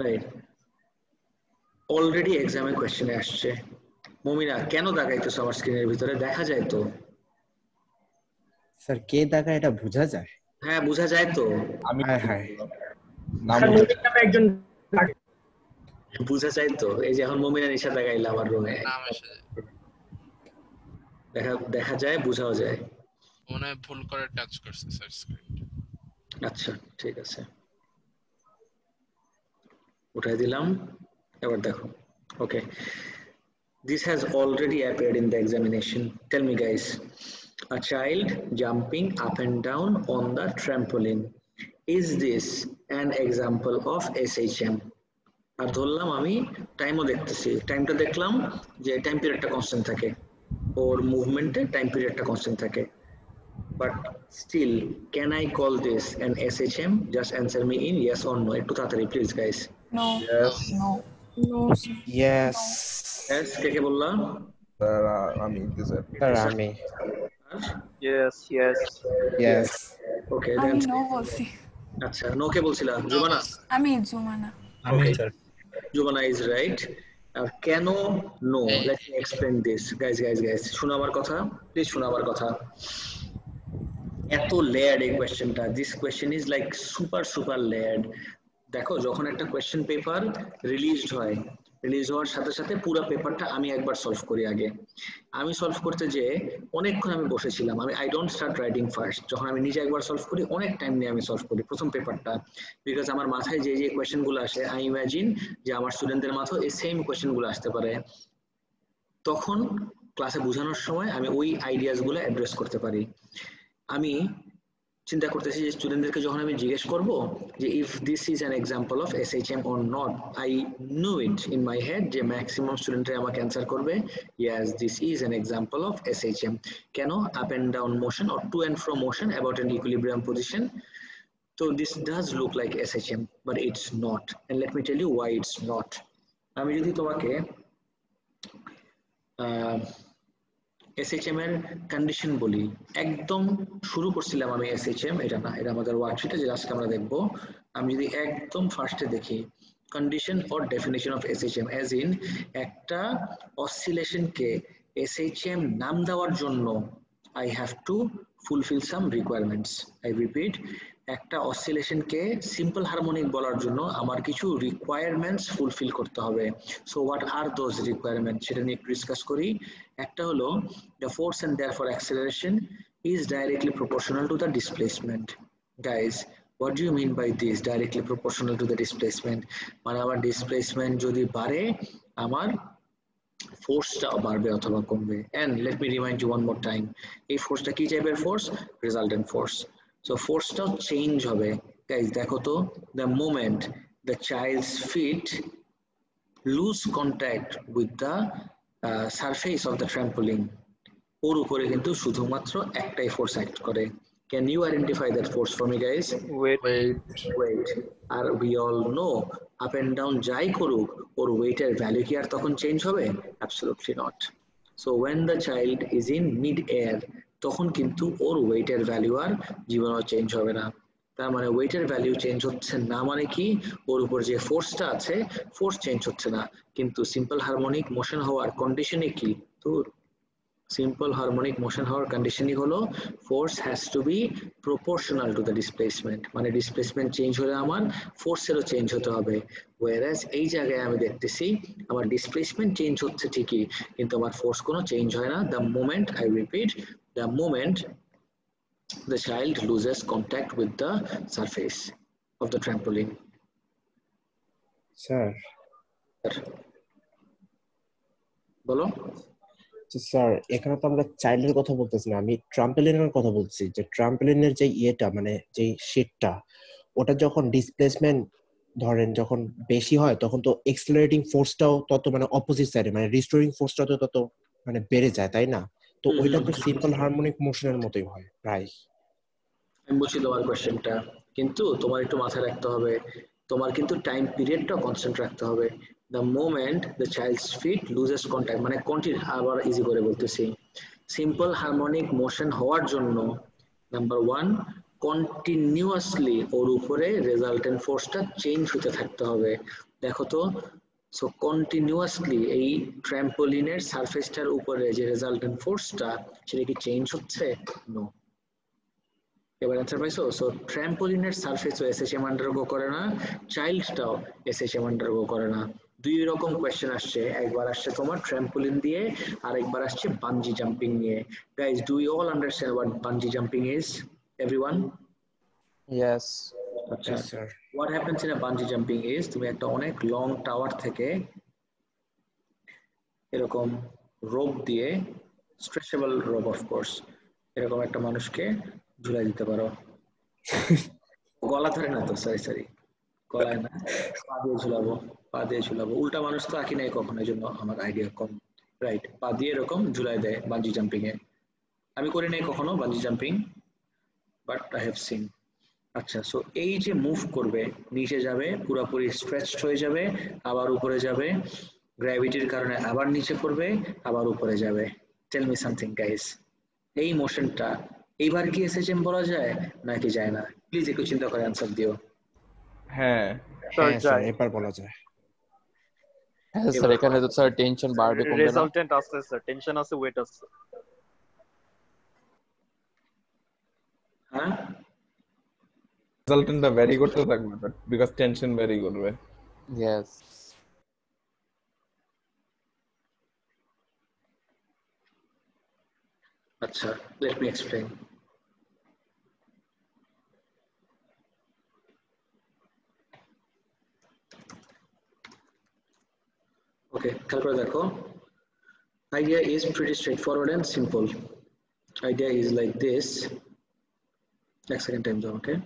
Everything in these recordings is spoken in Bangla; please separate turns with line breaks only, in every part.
রাইট, অলরেডি এক্সামে কোয়েশ্চেনে আসছে। মমিনা কেন দাগাইতেছো আমার স্ক্রিনের ভিতরে? দেখা যায় তো।
স্যার কে দাগা এটা বোঝা যায়?
হ্যাঁ বোঝা যায় তো।
আমি
হায় হায়,
নাম
স্যার মমিন নামে একজন
বোঝা যায় তো। এই যে এখন মমিনা নিশা দাগাইলা আমার রুমে,
নাম এসে
দেখা যায়, বোঝাও যায়।
মনে হয় ভুল করে টাচ করছে স্যার স্ক্রিন।
আচ্ছা ঠিক আছে, উঠাই দিলাম, এবার দেখো। ওকে, this has already appeared in the examination. Tell me guys, a child jumping up and down on the trampoline, is this an example of SHM? আর ধরলাম আমি টাইমও দেখতেছি, টাইমটা দেখলাম যে টাইম পিরিয়ডটা কনস্ট্যান্ট থাকে, ওর মুভমেন্টে টাইম পিরিয়ডটা কনস্ট্যান্ট থাকে, but still can I call this an SHM? Just answer me in yes or no, একটু তাড়াতাড়ি please guys.
No.
Yes.
No. No.
Yes
yes, কে বললা?
স্যার আমি স্যার
স্যার আমি
yes yes
ইয়েস
ওকে
আমি
দেন,
no বলছি।
আচ্ছা নো কে বলছিলা? জুবানা?
আমি Jumana.
Okay, Juvana is right. কেন no? Let me explain this. Guys, শোনো আমার কথা, প্লিজ শোনো আমার কথা। এত লেয়ার্ড এই কোয়েশ্চেনটা, this question is like super layered. দেখো যখন একটা কোয়েশ্চেন পেপার রিলিজড হয়, রিলিজ হওয়ার সাথে সাথে পুরো পেপারটা আমি একবার সলভ করি আগে। আমি সলভ করতে যে অনেকক্ষণ আমি বসেছিলাম, আমি I don't start writing first, যখন আমি নিজে একবার সলভ করি অনেক টাইম নিয়ে আমি সলভ করি প্রথম পেপারটা, বিকজ আমার মাথায় যে যে কোয়েশ্চেনগুলো আসে আই ইমাজিন যে আমার স্টুডেন্টদের মাথায় এই সেম কোয়েশ্চেনগুলো আসতে পারে, তখন ক্লাসে বোঝানোর সময় আমি ওই আইডিয়াসগুলো অ্যাড্রেস করতে পারি। আমি চিন্তা করতেছি যে স্টুডেন্টদেরকে যখন আমি জিজ্ঞেস করব যে if this is an example of SHM or not, I know it in my head যে ম্যাক্সিমাম স্টুডেন্টরা আমাকে অ্যান্সার করবে yes this is an example of SHM। কেন? Up and down motion or to and fro motion about an equilibrium position. So this does look like SHM, but it's not. And let me tell you why it's not. আমি যদি তোমাকে SHM এর কন্ডিশন বলি, একদম শুরু করছিলাম আমি SHM, এটা না, এটা আমাদের ওয়ার্কশিটে যে আজকে আমরা দেখবো। আমি যদি একদম ফার্স্টে দেখি condition or definition of SHM, as in একটা অসিলেশনকে SHM নাম দেওয়ার জন্য I have to fulfill some requirements. I repeat, একটা অসিলেশনকে সিম্পল হারমোনিক বলার জন্য আমার কিছু রিকোয়ারমেন্টস ফুলফিল করতে হবে। So what are those requirements, সেটা নিয়ে একটু ডিসকাস করি। একটা হলো the force and therefore acceleration is directly proportional to the displacement. Guys, what do you mean by this directly proportional to the displacement? মানে আমার ডিসপ্লেসমেন্ট যদি বাড়ে আমার ফোর্সটা বাড়বে অথবা কমবে। and let me remind you one more time, এই ফোর্সটা কি টাইপের ফোর্স? Resultant force. সো ফোর্সটাও চেঞ্জ হবে। গাইজ দেখো তো, the moment the child's feet lose contact with the surface of the trampoline, ওর উপরে কিন্তু শুধুমাত্র একটাই ফোর্স অ্যাক্ট করে। Can you identify that force for me guys? Weight. আর we all know up and down যাই করুক ওর ওয়েটের ভ্যালু কি আর তখন চেঞ্জ হবে? Absolutely not. So when the child is in mid air, তখন কিন্তু ওর ওয়েটের ভ্যালু আর জীবনেও চেঞ্জ হবে না। তার মানে ওয়েটের ভ্যালু চেঞ্জ হচ্ছে না মানে কি, ওর উপর যে ফোর্সটা আছে ফোর্স চেঞ্জ হচ্ছে না, কিন্তু সিম্পল হারমোনিক মোশন হওয়ার কন্ডিশনে কি, তো সিম্পল হারমোনিক মোশন হওয়ার কন্ডিশনই হলো force has to be proportional to the displacement, মানে ডিসপ্লেসমেন্ট চেঞ্জ হলে আমার ফোর্সেরও চেঞ্জ হতে হবে। ওয়ারাস এই জায়গায় আমি দেখতেছি আমার ডিসপ্লেসমেন্ট চেঞ্জ হচ্ছে ঠিকই, কিন্তু আমার ফোর্স কোনো চেঞ্জ হয় না। The moment, I repeat, the moment the child loses contact with the surface of the trampoline.
Sir
বলো।
স্যার এখানে তো আমরা চাইল্ডের কথা বলতেছি না, আমি ট্রাম্পলিনের কথা বলছি। যে ট্রাম্পলিনের যে ইয়েটা মানে যে শীটটা, ওটা যখন ডিসপ্লেসমেন্ট ধরেন যখন বেশি হয় তখন তো এক্সেলারেটিং ফোর্সটাও তত মানে অপোজিট সাইডে মানে রিস্টোরিং ফোর্সটা তো তত মানে বেড়ে যায়, তাই না? তো ওইটা তো সিম্পল হারমোনিক মোশনের মতোই হয় প্রায়।
আমি বুঝছি তোমার কোয়েশ্চেনটা, কিন্তু তোমার একটু মাথায় রাখতে হবে, তোমার কিন্তু টাইম পিরিয়ডটা কনস্ট্যান্ট রাখতে হবে। The moment the child's feet loses contact, মানে কন্টিনিউ, আবার ইজি করে বলতেছি, সিম্পল হারমোনিক মোশন হওয়ার জন্য নাম্বার ওয়ান কন্টিনিউয়াসলি ওর উপরে রেজাল্টেন্ট ফোর্সটা চেঞ্জ হতে থাকতে হবে। দেখো তো, সো কন্টিনিউয়াসলি এই ট্র্যাম্পোলিনের সারফেসটার উপরে যে রেজাল্টেন্ট ফোর্সটা সেটা কি চেঞ্জ হচ্ছে? নো। এবার অ্যান্সার পাইছো? সো ট্র্যাম্পোলিনের সারফেসও এসএসএম আন্ডারগো করে না, চাইল্ডটাও এসএসএম আন্ডারগো করে না। দুই রকম কোয়েশ্চেন আসছে, একবার আসছে তোমার ট্র্যাম্পোলিন দিয়ে আর একবার আসছে বানজি জাম্পিং নিয়ে। Guys, do you all understand what bungee jumping is? Everyone?
Yes.
আচ্ছা,
Yes, sir.
What happens in a bungee jumping is, তুমি একটা অনেক লং টাওয়ার থেকে এরকম রোপ দিয়ে, স্ট্রেচেবল রোপ অফ কোর্স, এরকম একটা মানুষকে ঝুলাই দিতে পারো। গলা ধরে না তো, সরি গলায় না, পা দিয়ে ঝুলাবো, পা দিয়ে ঝুলাবো। উল্টা মানুষ তো আঁকি নাই কখনো, এই জন্য আমার আইডিয়া কম। রাইট, পা দিয়ে এরকম ঝুলাই দেয় বানজি জাম্পিং এ। আমি করি নাই কখনো bungee jumping, but I have seen. আচ্ছা, সো এই যে মুভ করবে, নিচে যাবে, পুরোপুরি স্ট্রেচড হয়ে যাবে, আবার উপরে যাবে, গ্র্যাভিটির কারণে আবার নিচে পড়বে, আবার উপরে যাবে। টেল মি সামথিং গাইস, এই মোশনটা এইবার কি এসএসএম বলা যায় নাকি যায় না? প্লিজ একটু চিন্তা করে অ্যান্সার দিও।
হ্যাঁ
হ্যাঁ স্যার, এবার বলা যায়।
হ্যাঁ স্যার, এখানে তো স্যার টেনশন বাড়বে কমবে না?
রেজাল্টেন্ট আছে স্যার, টেনশন আছে, ওয়েট আছে।
হ্যাঁ,
রেজাল্টেন্টটা ভ্যারি করতে থাকবে বিকজ টেনশন ভ্যারি করবে।
Yes.
আচ্ছা, লেট মি এক্সপ্লেইন। ওকে, খেয়াল করে দেখো, idea is pretty straightforward and simple. Idea is like this. Next second time zone, okay?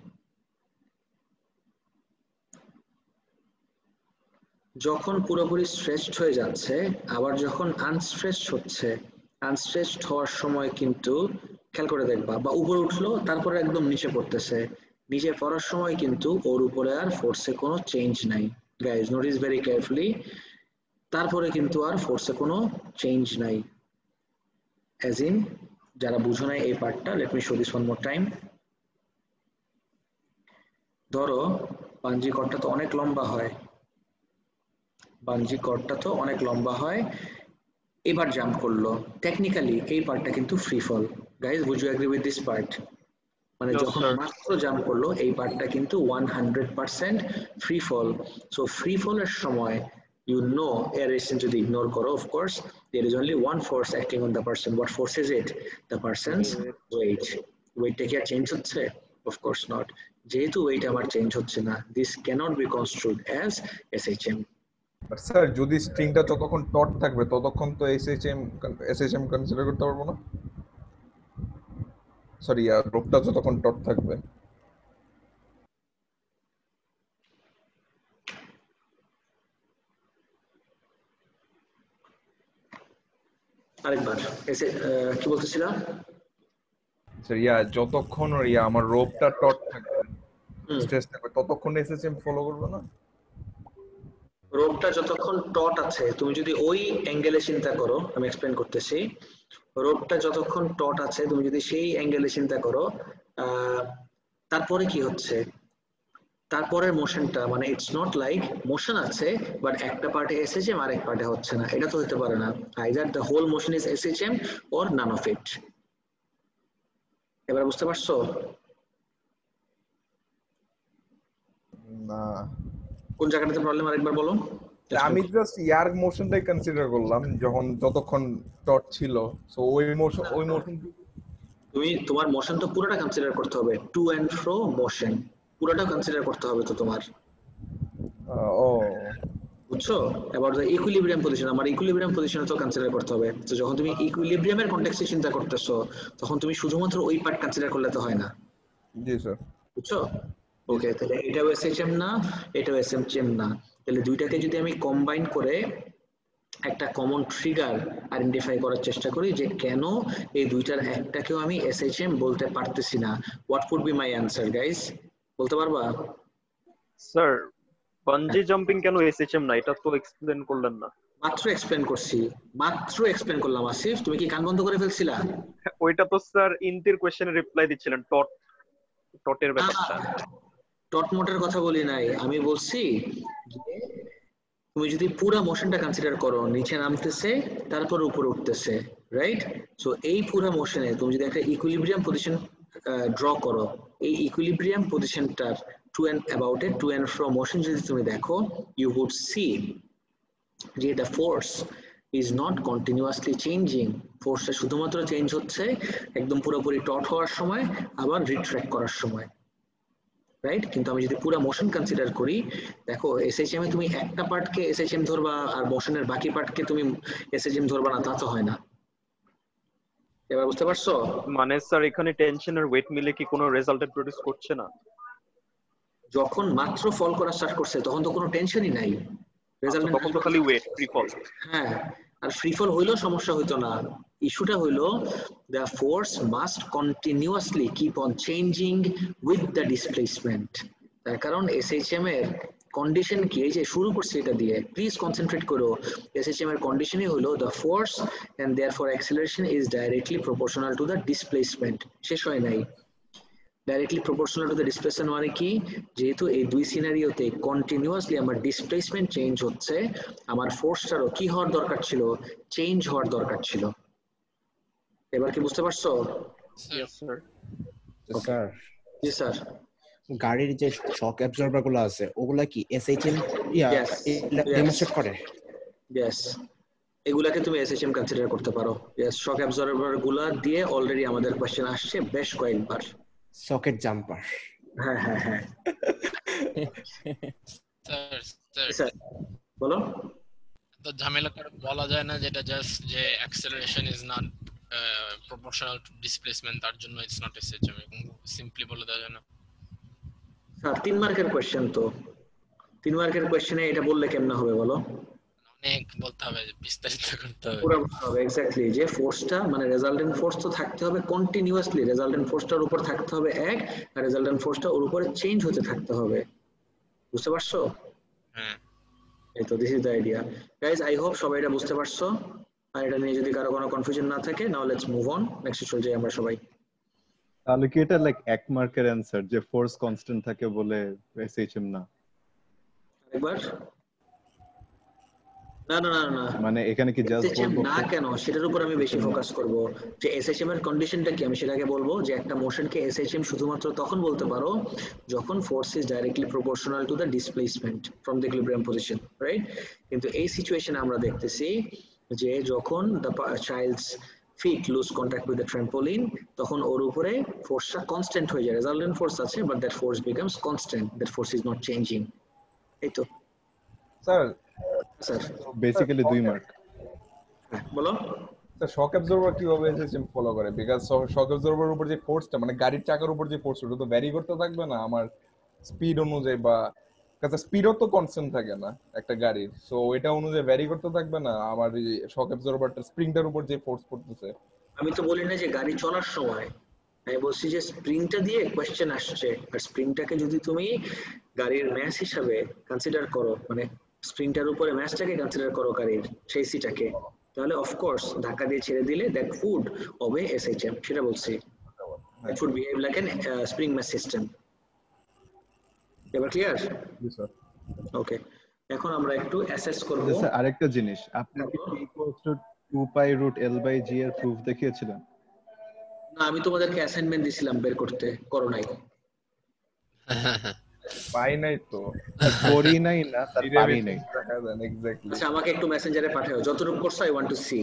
যখন পুরোপুরি স্ট্রেচড হয়ে যাচ্ছে, আবার যখন আনস্ট্রেচড হচ্ছে, আনস্ট্রেচড হওয়ার সময় কিন্তু খেয়াল করে দেখবা, বা উপরে উঠলো তারপরে একদম নিচে পড়তেছে, নিচে পড়ার সময় কিন্তু ওর উপরে আর ফোর্সে কোনো চেঞ্জ নাই। গাইজ, নোটিস ভেরি কেয়ারফুলি, তারপরে কিন্তু আর ফোর্সে কোনো চেঞ্জ নাই। অ্যাজ ইন, যারা বুঝো নাই এই পার্টটা, late me show this one more time. ধরো বানজি কর্ডটা তো অনেক লম্বা হয়, বানজি কর্ডটা তো অনেক লম্বা হয়, এবার জাম্প করলো, টেকনিক্যালি এই পার্টটা কিন্তু free fall. Guys, would you agree with this part? মানে যখন মাত্র জাম্প করলো এই পার্টটা কিন্তু 100% ফ্রি ফল। সো ফ্রি ফলের সময় you know air resistance যদি ইগনোর করো, of course there is only one force acting on the person. What force is it? The person's weight. ওয়েটটা কি আর চেঞ্জ হচ্ছে? of course not. যেহেতু ওয়েট আমার চেঞ্জ হচ্ছে না, this cannot be construed as SHM.
But sir, যদি স্ট্রিংটা যতক্ষণ টট থাকবে ততক্ষণ তো এসএইচএম কনসিডার করতে পারবো না? সরি, রোপটা যতক্ষণ টট থাকবে।
আরেকবার কি বলতেছিলাম?
স্যার, যতক্ষণ আমার রোপটা টট থাকবে, স্ট্রেস থাকবে, ততক্ষণ এসএইচএম ফলো করবে না?
রোপটা যতক্ষণ টট আছে, তুমি যদি ওই অ্যাঙ্গেলে চিন্তা করো, আমি এক্সপ্লেন করতেছি, রোপটা যতক্ষণ টট আছে তুমি যদি সেই অ্যাঙ্গেলে চিন্তা করো, তারপরে কি হচ্ছে, তারপরের মোশনটা, মানে ইটস নট লাইক মোশন আছে বাট একটা পার্টে এসএইচএম আর এক পার্টে হচ্ছে না, এটা তো হতে পারে না। Either the whole motion is SHM or none of it. এবার বুঝতে পারছো?
না,
কোন জায়গাটাতে প্রবলেম আরেকবার বলো।
আমি জাস্ট ইয়ার মোশনটাই কনসিডার করলাম যতক্ষণ টট ছিল। সো ওই মোশন
তুমি তোমার মোশন তো পুরোটা কনসিডার করতে হবে, টু এন্ড ফ্রো মোশন পুরোটা কনসিডার করতে হবে তো তোমার।
ও,
বুঝছো? এবার ইকুইলিব্রিয়াম পজিশন, আমার ইকুইলিব্রিয়াম পজিশন তো কনসিডার করতে হবে। তো যখন তুমি ইকুইলিব্রিয়ামের কনটেক্সটে চিন্তা করতেছো, তখন তুমি শুধুমাত্র ওই পার্ট কনসিডার করলে তো হয় না।
জি স্যার।
বুঝছো? ওকে, তাহলে এটাও এসএইচএম না, এটাও এসএইচএম না, তাহলে দুইটাকে যদি আমি কম্বাইন করে একটা কমন ট্রিগার আইডেন্টিফাই করার চেষ্টা করি যে কেন এই দুইটার একটাকেও আমি এসএইচএম বলতে পারতেছি না, what would be my answer guys? বলতে পারবা?
স্যার, বানজি জাম্পিং কেন এসএইচএম না, এটা তো এক্সপ্লেন করলেন না।
মাত্র এক্সপ্লেন করছি, মাত্র এক্সপ্লেন করলাম। আসিফ, তুমি কি কান বন্ধ করে ফেলছিলা?
ওইটা তো স্যার ইনতির কোশ্চেনের রিপ্লাই দিচ্ছিলেন, টট টটের ব্যাপারটা।
টট মোটের কথা বলি নাই, আমি বলছি যে তুমি যদি পুরো মোশনটা কনসিডার করো, নিচে নামতেছে তারপর উপরে উঠতেছে, রাইট? সো এই পুরো মোশনে তুমি যদি একটা ইকুইলিব্রিয়াম পজিশন ড্র করো, এই ইকুইলিব্রিয়াম পজিশনটার to and about a to and fro motion যদি তুমি দেখো, ইউ উড সি যে the force is not continuously changing. ফোর্সটা শুধুমাত্র চেঞ্জ হচ্ছে একদম পুরোপুরি টট হওয়ার সময়, আবার রিট্র্যাক্ট করার সময়, রাইট? কিন্তু আমি যদি পুরো মোশন কনসিডার করি, দেখো এসএইচএম এ তুমি একটা পার্টকে এসএইচএম ধরবা আর মোশনের বাকি পার্টকে তুমি এসএইচএম ধরবা না, তা তো হয় না। এবার বুঝতে পারছো?
মানে স্যার এখানে টেনশন আর ওয়েট মিলে কি কোনো রেজাল্ট প্রডিউস করছে না?
যখন মাত্র ফল করা স্টার্ট করছে তখন তো কোনো টেনশনই নাই, রেজাল্ট
তখন তো খালি ওয়েট ফ্রি ফল।
হ্যাঁ, আর ফ্রি ফল হইলেও সমস্যা হইতো না। ইস্যুটা হইলো the force must continuously keep on changing with the displacement। তার কারণ এসএইচএম এর কন্ডিশন কি, এই যে শুরু করছে এটা দিয়ে, প্লিজ কনসেন্ট্রেট করো। এসএইচএম এর কন্ডিশনই হলো the force and therefore acceleration is directly proportional to the displacement। শেষ হয় নাই। Directly proportional to the displacement মানে কি, যেহেতু এই দুই সিনারিওতে কন্টিনিউয়াসলি আমার ডিসপ্লেসমেন্ট চেঞ্জ হচ্ছে, আমার ফোর্সটারও কি হওয়ার দরকার ছিল, চেঞ্জ হওয়ার দরকার ছিল। এবার কি বুঝতে পারছো?
Yes sir.
স্যার,
জি স্যার।
গাড়ির যে শক অ্যাবজর্বার গুলো আছে ওগুলা কি এসএইচএম
Yes,
ডেমনস্ট্রেট করে?
ইয়েস, এগুলাকে তুমি এসএইচএম কনসিডার করতে পারো। ইয়েস, শক অ্যাবজর্বার গুলা দিয়ে অলরেডি আমাদের কোশ্চেন আসছে বেশ কয়েকবার।
Socket jumper.
হ্যাঁ হ্যাঁ হ্যাঁ,
স্যার
বলো।
তো ঝামেলা করে বলা যায় না যেটা জাস্ট যে acceleration is not proportional to displacement, তার জন্য ইটস নট এসএইচএম, সিম্পলি বলে দেওয়া যায় না?
স্যার 3 মার্কের কোশ্চেন, তো 3 মার্কের কোশ্চেনে এটা বললে কেমনে হবে বলো?
অনেক বলতে হবে, বিস্তারিত করতে হবে।
পুরো বুঝতে হবে এক্স্যাক্টলি যে ফোর্সটা মানে রেজাল্টেন্ট ফোর্স তো থাকতে হবে কন্টিনিউয়াসলি, রেজাল্টেন্ট ফোর্সটার উপর থাকতে হবে এক, আর রেজাল্টেন্ট ফোর্সটা ওর উপরে চেঞ্জ হতে থাকতে হবে। বুঝতে পারছো?
হ্যাঁ,
এই তো, this is the idea guys. I hope সবাই এটা বুঝতে পারছো। আর এটা নিয়ে যদি কারো কোনো কনফিউশন না থাকে, now let's move on, next চলে যাই আমরা সবাই।
তাহলে কি এটা লাইক এক মার্কের অ্যানসার যে ফোর্স কনস্ট্যান্ট থাকে বলে এসএইচএম না?
একবার না না না না,
মানে এখানে কি জাস্ট
এসএইচএম
বলবো
না কেন সেটার উপর আমি বেশি ফোকাস করব। যে এসএইচএম এর কন্ডিশনটা কি আমি সেটাকে বলবো, যে একটা মোশনকে এসএইচএম শুধুমাত্র তখন বলতে পারো যখন force is directly proportional to the displacement from the equilibrium position, right? কিন্তু এই সিচুয়েশনে আমরা দেখতেছি যে যখন দ্য চাইল্ডস feet lose contact with the trampoline, তখন ওর উপরে ফোর্সটা কনস্ট্যান্ট হয়ে যায়, রেজাল্টেন্ট ফোর্স আছে but that force becomes constant, that force is not changing. এই তো
স্যার,
স্যার
বেসিক্যালি 2 মার্ক।
বলো।
স্যার শক অ্যাবজর্বার কিভাবে এসএইচএম ফলো করে? বিকজ শক অ্যাবজর্বার উপর যে ফোর্সটা মানে গাড়ির চাকার উপর যে ফোর্স, ওটা তো ভ্যারি করতে থাকবে না আমার স্পিড অনুযায়ী, বা কাছে স্পিডও তো কনস্ট্যান্ট থাকে না একটা গাড়ির, সো এটা অনুযায়ী ভ্যারি করতে থাকবে না আমার এই শক অ্যাবজর্বারটা স্প্রিংটার উপর যে ফোর্স পড়তেছে?
আমি তো বলি না যে গাড়ি চলার সময়, আমি বলছি যে স্প্রিংটা দিয়ে কোয়েশ্চেন আসছে, আর স্প্রিংটাকে যদি তুমি গাড়ির ম্যাস হিসাবে কনসিডার করো, মানে স্প্রিংটার উপরে ম্যাসটাকে কনসিডার করো গাড়ির সেই সিটাকে, তাহলে অফকোর্স ধাক্কা দিয়ে ছেড়ে দিলে দ্যাট উড ওবে এসএইচএম, সেটা বলছি। It would behave like an spring mass system. এবার ক্লিয়ার?
জি স্যার।
ওকে, এখন আমরা একটু অ্যাসেস করব।
স্যার আরেকটা জিনিস, আপনি কি P=2π√L/G এর প্রুফ দেখিয়েছিলেন?
না, আমি তোমাদেরকে অ্যাসাইনমেন্ট দিছিলাম বের করতে, করো নাই।
পাই নাই তো,
করি নাই না, তার পারি নাই।
এক্স্যাক্টলি।
আচ্ছা, আমাকে একটু মেসেঞ্জারে পাঠাও যতটুকু করছো। I want to see,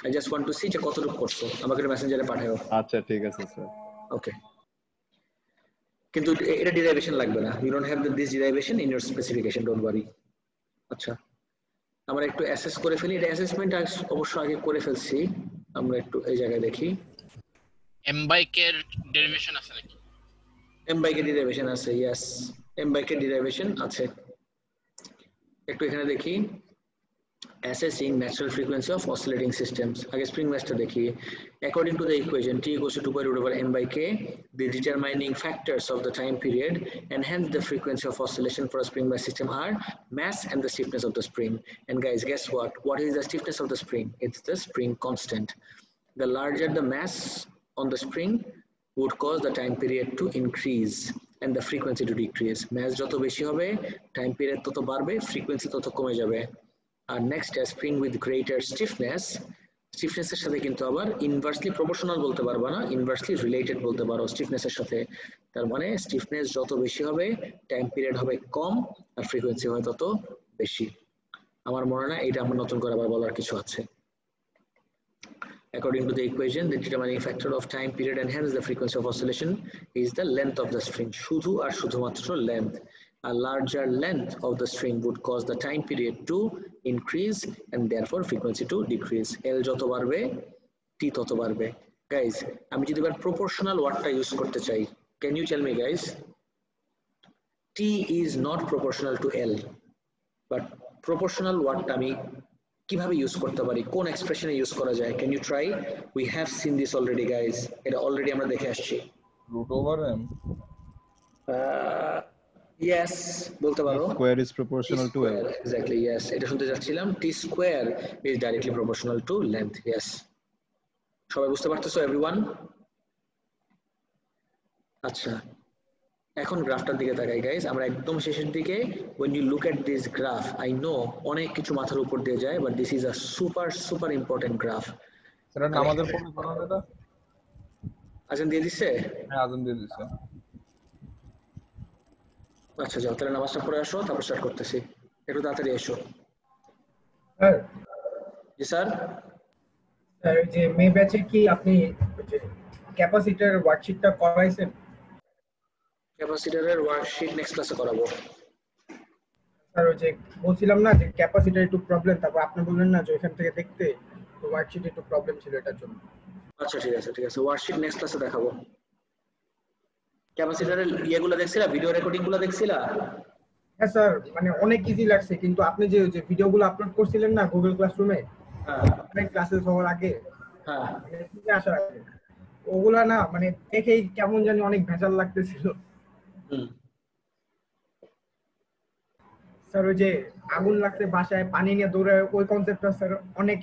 I just want to see যে কতটুকু করছো, আমাকে একটু মেসেঞ্জারে পাঠাও।
আচ্ছা ঠিক আছে স্যার।
ওকে, কিন্তু এটা ডেরিভেশন লাগবে না, you don't have this derivation in your specification, don't worry. আচ্ছা, আমরা একটু অ্যাসেস করে ফেলি। এটা অ্যাসেসমেন্ট অবশ্য আগে করে ফেলছি, আমরা একটু এই জায়গায় দেখি।
এম বাইকের ডেরিভেশন আছে নাকি?
এম বাইকের ডেরিভেশন আছে, ইয়েস, এম বাইকের ডেরিভেশন আছে। একটু এখানে দেখি, assessing natural frequency of oscillating systems. আগে স্প্রিং ম্যাসটা দেখি। According to the equation T equals to 2π√m/k, the determining factors of the time period and hence the frequency of oscillation for a spring mass system are mass and the stiffness of the spring. And guys, guess what? What is the stiffness of the spring? It's the spring constant. The larger the mass on the spring, would cause the time period to increase and the frequency to decrease. Mass যত বেশি হবে time period তত বাড়বে, frequency তত কমে যাবে। আর next spring with greater stiffness, stiffness এর সাথে কিন্তু আবার inversely proportional বলতে পারবা না, inversely related বলতে পারো stiffness এর সাথে। তার মানে stiffness যত বেশি হবে time period হবে কম আর frequency হয় তত বেশি। আমার মনে হয় এটা আমার নতুন করে আবার বলার কিছু আছে। According to the equation, the determining factor of time period and hence the frequency of oscillation is the length of the string. শুধু আর শুধুমাত্র length. A larger length of the string would cause the time period to increase and therefore frequency to decrease. L যত বাড়বে T তত বাড়বে। Guys, আমি যদি এবার proportional ওয়ার্ডটা ইউজ করতে চাই, can you tell me guys? T is not proportional to L, but proportional ওয়ার্ডটা আমি কিভাবে ইউজ করতে পারি, কোন এক্সপ্রেশনে ইউজ করা যায়? Can you try? We have seen this already guys, এটা অলরেডি আমরা দেখে আসছি।
রুট ওভার m
ইয়েস বলতে পারো,
square is proportional to l।
Exactly, yes, এটা শুনতে যাচ্ছিলাম। T square is directly proportional to length. Yes, সবাই বুঝতে পারতেছো এভরিওয়ান? আচ্ছা, এখন গ্রাফটার দিকে তাকাই গাইস, আমরা একদম শেষের দিকে। when you look at this graph, I know অনেক কিছু মাথার উপর দিয়ে যায়, but this is a super important graph.
সেটা নামাজের পরে পড়ানো এটা?
আজান দিয়ে দিছে?
হ্যাঁ, আজান দিয়ে দিছে।
আচ্ছা যাও তাহলে নামাজটা পড়ে আসো, তারপর স্টার্ট করতেছি। একটু তাড়াতাড়ি এসো।
স্যার,
জি স্যার।
স্যার যে মে ব্যাচে কি আপনি ক্যাপাসিটর ওয়ার্কশিটটা করাইছেন?
ক্যাপাসিটরের ওয়ার্কশিট নেক্সট ক্লাসে করাবো।
স্যার ওই যে বলছিলাম না যে ক্যাপাসিটর একটু প্রবলেম, তারপর আপনি বললেন না যে ওইখান থেকে দেখতে, তো ওয়ার্কশিট একটু প্রবলেম ছিল এটার জন্য।
আচ্ছা ঠিক আছে ওয়ার্কশিট নেক্সট ক্লাসে দেখাবো। ক্যাপাসিটরের ইয়েগুলো দেখছিলা, ভিডিও রেকর্ডিং গুলো দেখছিলা?
হ্যাঁ স্যার, মানে অনেক ইজি লাগছে, কিন্তু আপনি যে ভিডিওগুলো আপলোড করছিলেন না গুগল ক্লাসরুমে, হ্যাঁ ক্লাসে সবার আগে, হ্যাঁ মানে আসার আগে, ওগুলা না মানে দেখেই কেমন জানি অনেক ভেজাল লাগতেছিল। স্যার ওই যে আগুন লাগছে বাসায় পানি নিয়ে দৌড়ে, ওই কনসেপ্টটা স্যার অনেক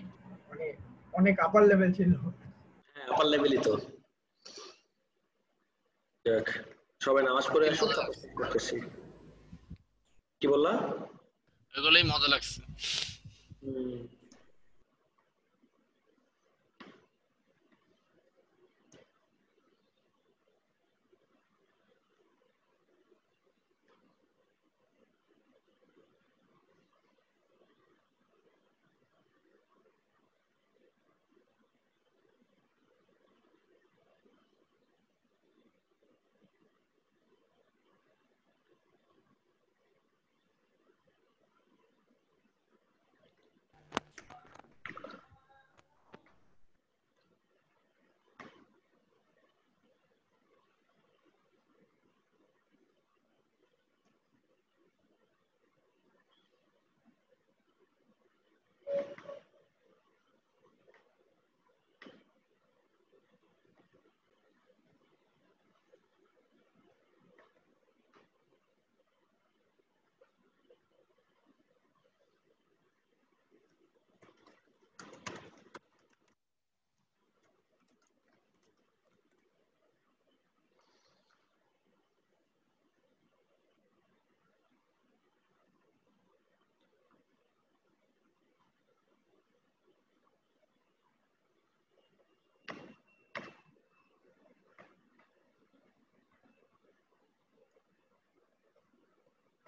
মানে অনেক আপার লেভেল ছিল।
হ্যাঁ আপার লেভেলই তো। দেখ সবাই নামাজ পড়ে আসো, করতেছি। কি বললা?
এগুলোই মজা লাগছে।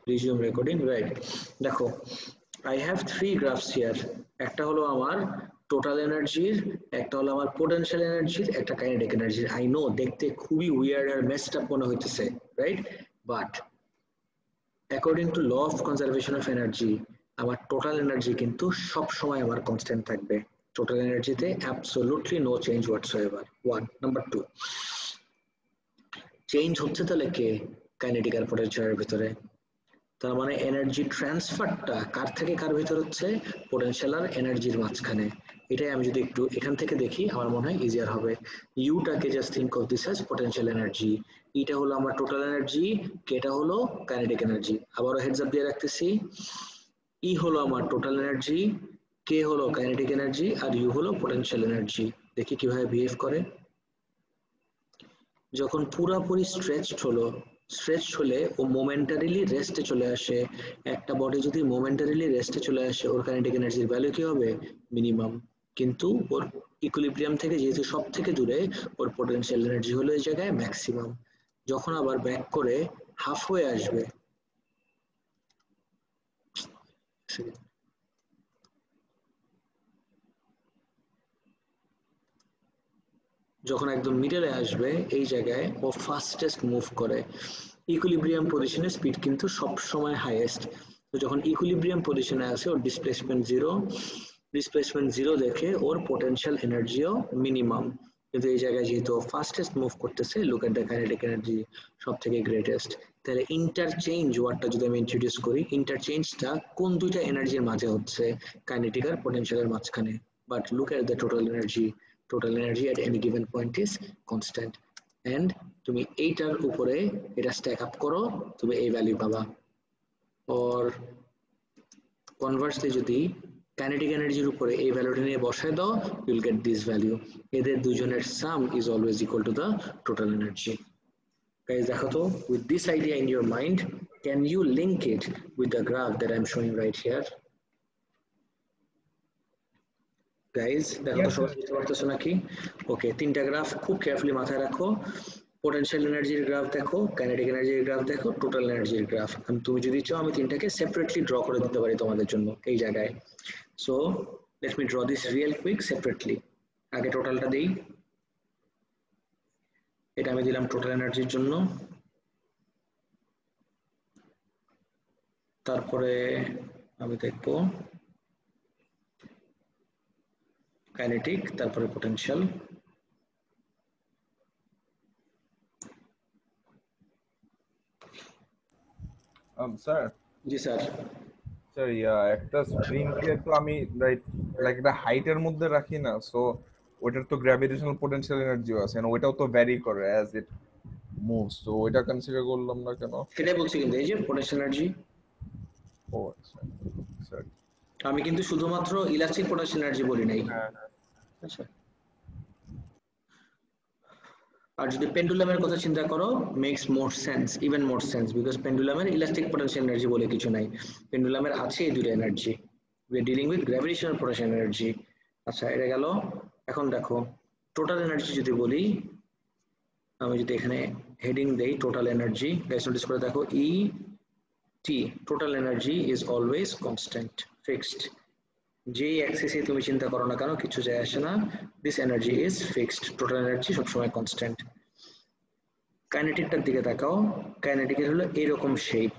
resume recording, right? দেখো I have 3 graphs here. একটা হলো আমার টোটাল এনার্জির, একটা হলো আমার পোটেনশিয়াল এনার্জির, একটা কাইনেটিক এনার্জির। আই নো দেখতে খুবই উইয়ার্ড আর মেসড আপ মনে হইতেছে, right? But according to law of conservation of energy, আমার টোটাল এনার্জি কিন্তু সব সময় আমার কনস্ট্যান্ট থাকবে। টোটাল এনার্জিতে absolutely no change whatsoever. 1 number 2, change হচ্ছে তাহলে কে? কাইনেটিক আর পোটেনশিয়ালের ভিতরে। তার মানে এনার্জি ট্রান্সফারটা কার থেকে কার ভিতর হচ্ছে? পোটেনশিয়াল আর এনার্জির মাঝখানে। এটাই আমি যদি একটু এখান থেকে দেখি আমার মনে হয় ইজিয়ার হবে। ইউটাকে just think of this as potential energy, এটা হলো আমার টোটাল এনার্জি, কেটা হলো কাইনেটিক এনার্জি। আবারও হেডস আপ দিয়ে রাখতেছি, ই হলো আমার টোটাল এনার্জি, কে হলো কাইনেটিক এনার্জি, আর ইউ হলো পোটেনশিয়াল এনার্জি। দেখি কিভাবে বিহেভ করে। যখন পুরোপুরি স্ট্রেচড হলে ও মোমেন্টারিলি রেস্টে চলে আসে। একটা বডি যদি মোমেন্টারিলি রেস্টে চলে আসে ওর কাইনেটিক এনার্জির ভ্যালু কি হবে? মিনিমাম। কিন্তু ওর ইকুইলিব্রিয়াম থেকে যেহেতু সব থেকে দূরে, ওর পোটেনশিয়াল এনার্জি হলো এই জায়গায় ম্যাক্সিমাম। যখন আবার ব্যাক করে হাফ হয়ে আসবে, যখন একদম মিডলে আসবে এই জায়গায় ও ফাস্টেস্ট মুভ করে। ইকুইলিব্রিয়াম পজিশনে স্পিড কিন্তু সব সময় হাইয়েস্ট। তো যখন ইকুইলিব্রিয়াম পজিশনে আসে ওর ডিসপ্লেসমেন্ট জিরো দেখে ওর পোটেনশিয়াল এনার্জিও মিনিমাম। কিন্তু এই জায়গায় যেহেতু ফাস্টেস্ট মুভ করতেছে, look at the kinetic energy সব থেকে গ্রেটেস্ট। তাহলে ইন্টারচেঞ্জ ওয়ার্ডটা যদি আমি ইন্ট্রোডিউস করি, ইন্টারচেঞ্জটা কোন দুইটা এনার্জির মাঝে হচ্ছে? কাইনেটিক আর পোটেনশিয়ালের মাঝখানে। But look at the total energy at any given point is constant, and তুমি এইটার উপরে এটা স্ট্যাক আপ করো, তুমি এই ভ্যালু পাবা। or conversely যদি কাইনেটিক এনার্জির উপরে এই ভ্যালুটা নিয়ে বসায় দাও, you will get this value. এদের দুজনের sum is always equal to the total energy. Guys, দেখো তো, with this idea in your mind, can you link it with the graph that I'm showing right here? Guys দেখো তো সবাই বুঝতে পারতেছো নাকি? ওকে, তিনটা গ্রাফ খুব কেয়ারফুলি মাথায় রাখো। পোটেনশিয়াল এনার্জির গ্রাফ দেখো, কাইনেটিক এনার্জির গ্রাফ দেখো, টোটাল এনার্জির গ্রাফ। তুমি যদি চাও আমি তিনটাকে সেপারেটলি ড্র করে দিতে পারি তোমাদের জন্য এই জায়গায়। So let me draw this real quick separately. আগে টোটালটা দেই, এটা আমি দিলাম টোটাল এনার্জির জন্য। তারপরে আমি দেখবো কাইনেটিক, তারপরে পোটেনশিয়াল।
স্যার।
জি স্যার।
স্যার একটা স্প্রিং কে তো আমি লাইক একটা হাইটের মধ্যে রাখি না, সো ওটার তো গ্র্যাভিটেশনাল পোটেনশিয়াল এনার্জিও আছে, এন্ড ওটাও তো ভ্যারি করে অ্যাজ ইট মুভস, তো ওইটা কনসিডার করলাম না কেন?
সেটাই বলছি কিন্তু, এই যে পোটেনশিয়াল এনার্জি।
ও আচ্ছা স্যার,
আমি কিন্তু শুধুমাত্র ইলাস্টিক পোটেনশিয়াল এনার্জি বলি নাই। আচ্ছা, আর যদি পেন্ডুলামের কথা চিন্তা করো, makes more sense, even more sense, because পেন্ডুলামের ইলাস্টিক পোটেনশিয়াল এনার্জি বলে কিছু নাই। পেন্ডুলামের আছে এই দুটো energy. We are dealing with gravitational potential energy. আচ্ছা, এটা গেল। এখন দেখো টোটাল এনার্জি যদি বলি, আমি যদি এখানে হেডিং দেই টোটাল এনার্জি, গাইস নোটিস করে দেখো, E T total energy is always constant, fixed. যেই অ্যাক্সিসে তুমি চিন্তা করো না কেন কিছু যায় আসে না, this energy is fixed, total energy সবসময় কনস্ট্যান্ট। কাইনেটিকটার দিকে তাকাও, কাইনেটিকের হলো এরকম শেপ।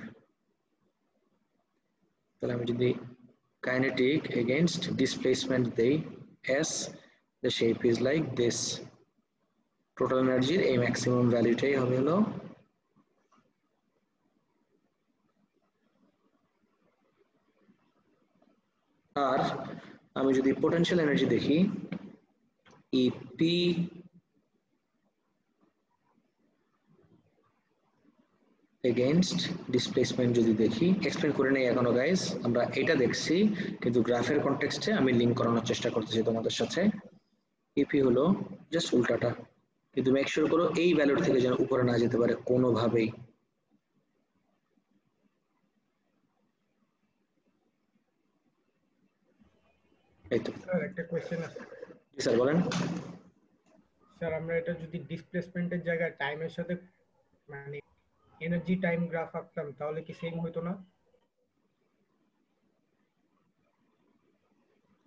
তাহলে আমি যদি কাইনেটিক এগেইনস্ট ডিসপ্লেসমেন্ট দেই S, the shape is like this. Total এনার্জির এই ম্যাক্সিমাম ভ্যালুটাই হবে হলো আর আমি যদি পোটেনশিয়াল এনার্জি দেখি, ইপি এগেইনস্ট ডিসপ্লেসমেন্ট যদি দেখি, এক্সপ্লেন করে নেই এখনো গাইস, আমরা এটা দেখছি কিন্তু গ্রাফের কনটেক্সটে আমি লিংক করানোর চেষ্টা করতেছি তোমাদের সাথে। ইপি হলো জাস্ট উল্টাটা, কিন্তু মেক শিওর করো এই ভ্যালুর থেকে যেন উপরে না যেতে পারে কোনোভাবেই।
স্যার একটা কোশ্চেন আছে।
জি স্যার বলেন।
স্যার আমরা এটা যদি ডিসপ্লেসমেন্টের জায়গায় টাইমের সাথে মানে এনার্জি টাইম গ্রাফ আঁকতাম তাহলে কি সেম হতো না?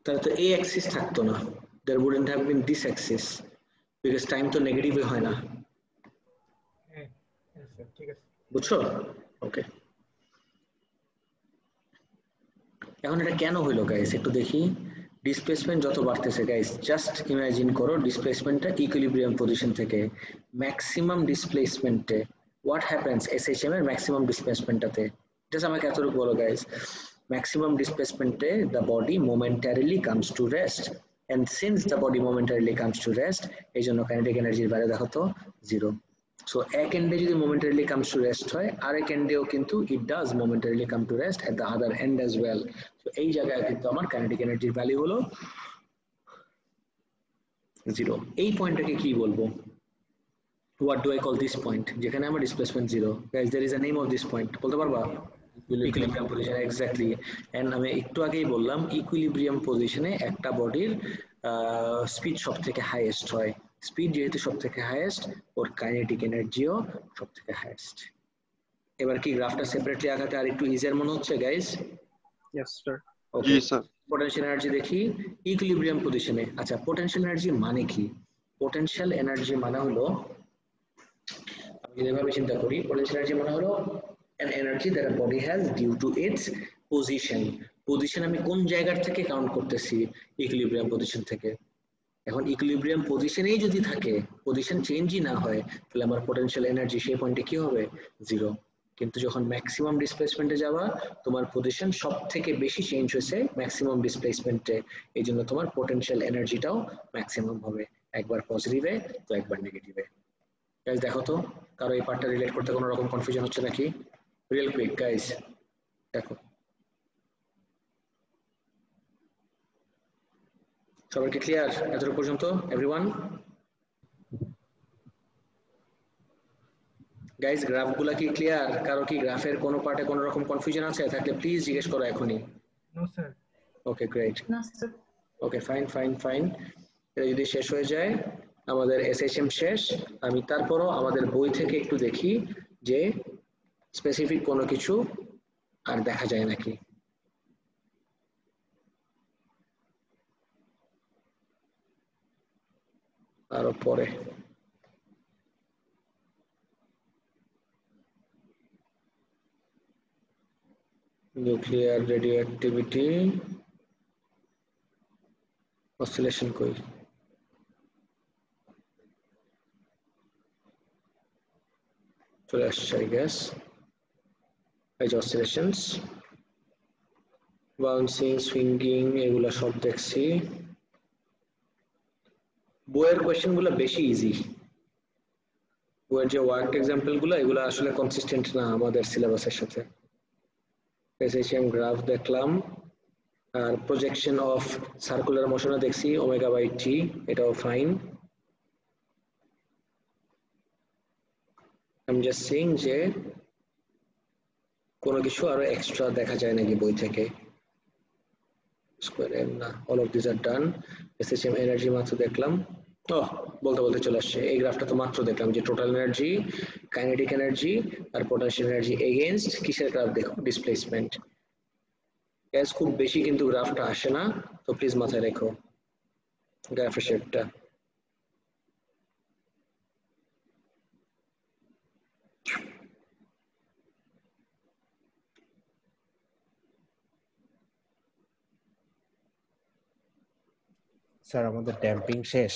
তাহলে তো এই অ্যাক্সিস থাকতো না, there wouldn't have been this axis because time তো নেগেটিভে হয় না।
হ্যাঁ স্যার ঠিক আছে,
বুঝছো? ওকে, এখন এটা কেন হইলো গাইস একটু দেখি। ডিসপ্লেসমেন্ট যত বাড়তেছে গাইস, জাস্ট ইমাজিন করো ডিসপ্লেসমেন্টটা ইকুইলিব্রিয়াম পজিশন থেকে ম্যাক্সিমাম ডিসপ্লেসমেন্টে হোয়াট হ্যাপেন্স এসএইচএম এর ম্যাক্সিমাম ডিসপ্লেসমেন্টটাতে। জাস্ট আমাকে এতটুকু বলো গাইস, ম্যাক্সিমাম ডিসপ্লেসমেন্টে the body momentarily comes to rest, and since the body momentarily comes to rest, এই জন্য কাইনেটিক এনার্জির ভ্যালু দেখো তো জিরো। সো এক এন্ডে যদি momentarily comes to rest হয়, আরেক এন্ডেও কিন্তু it does momentarily come to rest at the other end as well. So এই জায়গায় কিন্তু আমার কাইনেটিক এনার্জির ভ্যালু হলো জিরো। এই পয়েন্টটাকে কি বলবো? what do I call this point যেখানে আমার displacement 0 guys there is a name of this point বলতে পারবা ইকুইলিব্রিয়াম পজিশন এক্স্যাক্টলি এন্ড আমি একটু আগেই বললাম ইকুইলিব্রিয়াম পজিশনে একটা বডির স্পিড সবথেকে হাইয়েস্ট হয় স্পিড যেহেতু সবথেকে হাইয়েস্ট ওর কাইনেটিক এনার্জিও সবথেকে হাইয়েস্ট এবার কি গ্রাফটা সেপারেটলি আঁকাতে আর একটু ইজিয়ার মনে হচ্ছে গাইস
यस सर
জি স্যার পোটেনশিয়াল এনার্জি দেখি ইকুইলিব্রিয়াম পজিশনে আচ্ছা পোটেনশিয়াল এনার্জি মানে কি পোটেনশিয়াল এনার্জি মানে হলো আমি যেভাবে চিন্তা করি পোটেনশিয়াল এনার্জি মানে হলো an energy that a body has due to its position আমি কোন জায়গা থেকে কাউন্ট করতেছি ইকুইলিব্রিয়াম পজিশন থেকে এখন ইকুইলিব্রিয়াম পজিশনেই যদি থাকে পজিশন চেঞ্জই না হয় তাহলে আমার পোটেনশিয়াল এনার্জি সেই পয়েন্টে কি হবে 0 কিন্তু যখন ম্যাক্সিমাম ডিসপ্লেসমেন্টে যাবা তোমার পজিশন সবথেকে বেশি চেঞ্জ হয়েছে ম্যাক্সিমাম ডিসপ্লেসমেন্টে এইজন্য তোমার পোটেনশিয়াল এনার্জিটাও ম্যাক্সিমাম হবে একবার পজিটিভে তো একবার নেগেটিভে গাইস দেখো তো কারো এই পার্টটা রিলেট করতে কোনো রকম কনফিউশন হচ্ছে নাকি real quick guys দেখো সবার কি ক্লিয়ার এতটুকু পর্যন্ত এভরিওয়ান গাইস গ্রাফগুলো কি ক্লিয়ার কারো কি গ্রাফের কোনো পার্টে কোনো রকম কনফিউশন আছে থাকলে প্লিজ জিজ্ঞেস করো এখনি
নো স্যার
ওকে গ্রেট
না স্যার
ওকে ফাইন এটা যদি শেষ হয়ে যায় আমাদের এসএইচএম শেষ আমি তারপরও আমাদের বই থেকে একটু দেখি যে স্পেসিফিক কোনো কিছু আর দেখা যায় নাকি আরো পরে নিউক্লিয়ার রেডিওঅ্যাক্টিভিটি অসিলেশন কই চলে আসছে আই গেস এই যে অসিলেশনস বাউন্সিং সুইঙ্গিং এগুলা সব দেখছি বইয়ের কোয়েশ্চেন গুলো বেশি ইজি বইয়ের যে ওয়ার্ক এক্সাম্পল গুলো এগুলো আসলে কনসিস্টেন্ট না আমাদের সিলেবাসের সাথে এসএইচএম গ্রাফ দেখলাম আর প্রজেকশন অফ সার্কুলার মোশনও দেখছি ওমেগা বাই টি এটাও ফাইন I'm just saying যে কোনো কিছু আরো এক্সট্রা দেখা যায় নাকি বই থেকে স্কয়ার এম না all of this are done SHM energy মাত্র দেখলাম বলতে চলে আসছে এই গ্রাফটা তো মাত্র দেখলাম যে টোটাল এনার্জি কাইনেটিক এনার্জি আর পোটেনশিয়াল এনার্জি এগেইনস্ট কিসের গ্রাফ দেখো ডিসপ্লেসমেন্ট গ্যাস খুব বেশি কিন্তু গ্রাফটা আসে না তো প্লিজ মাথায় রেখো গ্রাফের শেপটা
স্যার আমাদের ড্যাম্পিং শেষ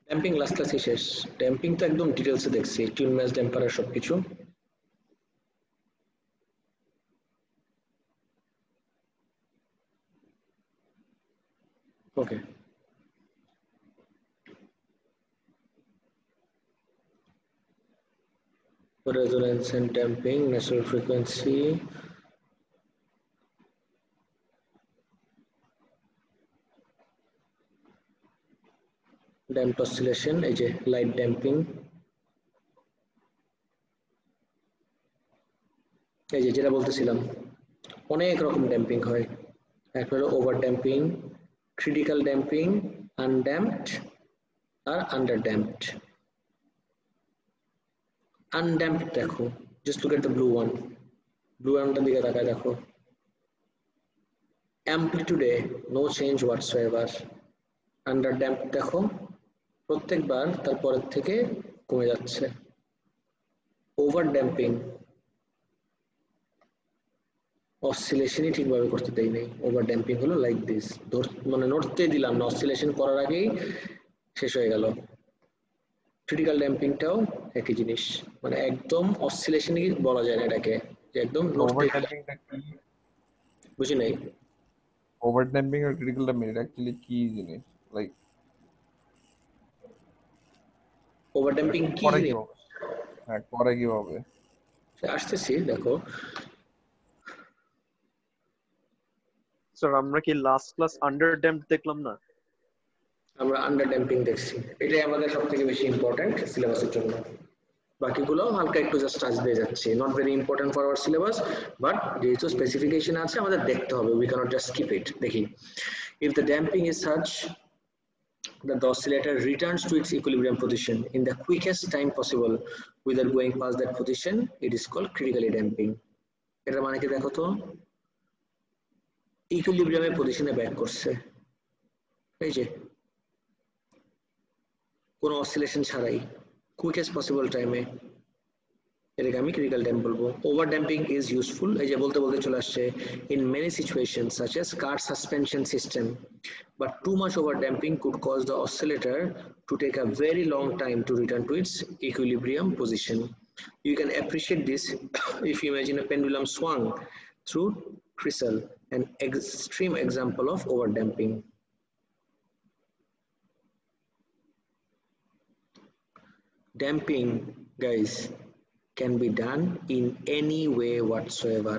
ড্যাম্পিং লাস্ট ক্লাসে শেষ ড্যাম্পিং তো একদম ডিটেইলসে দেখছি টিউন ম্যাচ ড্যাম্পারের সবকিছু ওকে resonance and damping natural frequency damped oscillation এই যে লাইট ড্যাম্পিং এই যে যেটা বলতেছিলাম অনেক রকম ড্যাম্পিং হয় একটা হলো over damping critical damping undamped আর আন্ডার ড্যাম্পড আনড্যাম্পড দেখো just look at the blue ওয়ানটার দিকে তাকায় দেখো অ্যামপ্লিটিউডে no change whatsoever under damp দেখো প্রত্যেকবার তারপরের থেকে কমে যাচ্ছে ওভার ড্যাম্পিং অসিলেশনই ঠিকভাবে করতে দেই নাই ওভার ড্যাম্পিং হলো লাইক দিস মানে নড়তেই দিলাম না অসিলেশন করার আগেই শেষ হয়ে গেল ক্রিটিক্যাল ড্যাম্পিংটাও একই জিনিস মানে একদম অসিলেশনই বলা যায় না এটাকে যে একদম বুঝি নাই
ওভার ড্যাম্পিং আর ক্রিটিক্যাল ড্যাম্পিং এটা অ্যাকচুয়ালি কি জিনিস লাইক
ওভার ড্যাম্পিং কি
হ্যাঁ করে কিভাবে
আসতেছি দেখো
স্যার আমরা কি লাস্ট ক্লাস আন্ডার ড্যাম্পড দেখলাম না
আমরা আন্ডার ড্যাম্পিং দেখছি, এটাই আমাদের সবথেকে বেশি ইম্পর্টেন্ট সিলেবাসের জন্য। বাকিগুলো হালকা একটু জাস্ট টাচ দিয়ে যাচ্ছে, not very important for our syllabus, but যেহেতু স্পেসিফিকেশন আছে আমাদের দেখতে হবে, উই ক্যানট জাস্ট স্কিপ ইট। দেখি, if the damping is such that the oscillator returns to its equilibrium position in the quickest time possible without going past that position, it is called critically damping. এটার মানে কি দেখো তো, ইকুইলিব্রিয়ামের পজিশনে ব্যাক করছে, এই যে কোনো অসিলেশন ছাড়াই কুইকেস্ট পসিবল টাইমে, এটাকে আমি ক্রিটিক্যাল ড্যাম্প বলবো। ওভার ড্যাম্পিং ইজ ইউজফুল, এই যে বলতে বলতে চলে আসছে, in many situation such as car suspension system, but too much over damping could cause the oscillator to take a very long time to return to its equilibrium position. You can appreciate this if you imagine a pendulum swung through crystal, an extreme example of over damping. Damping, guys, can be done in any way whatsoever.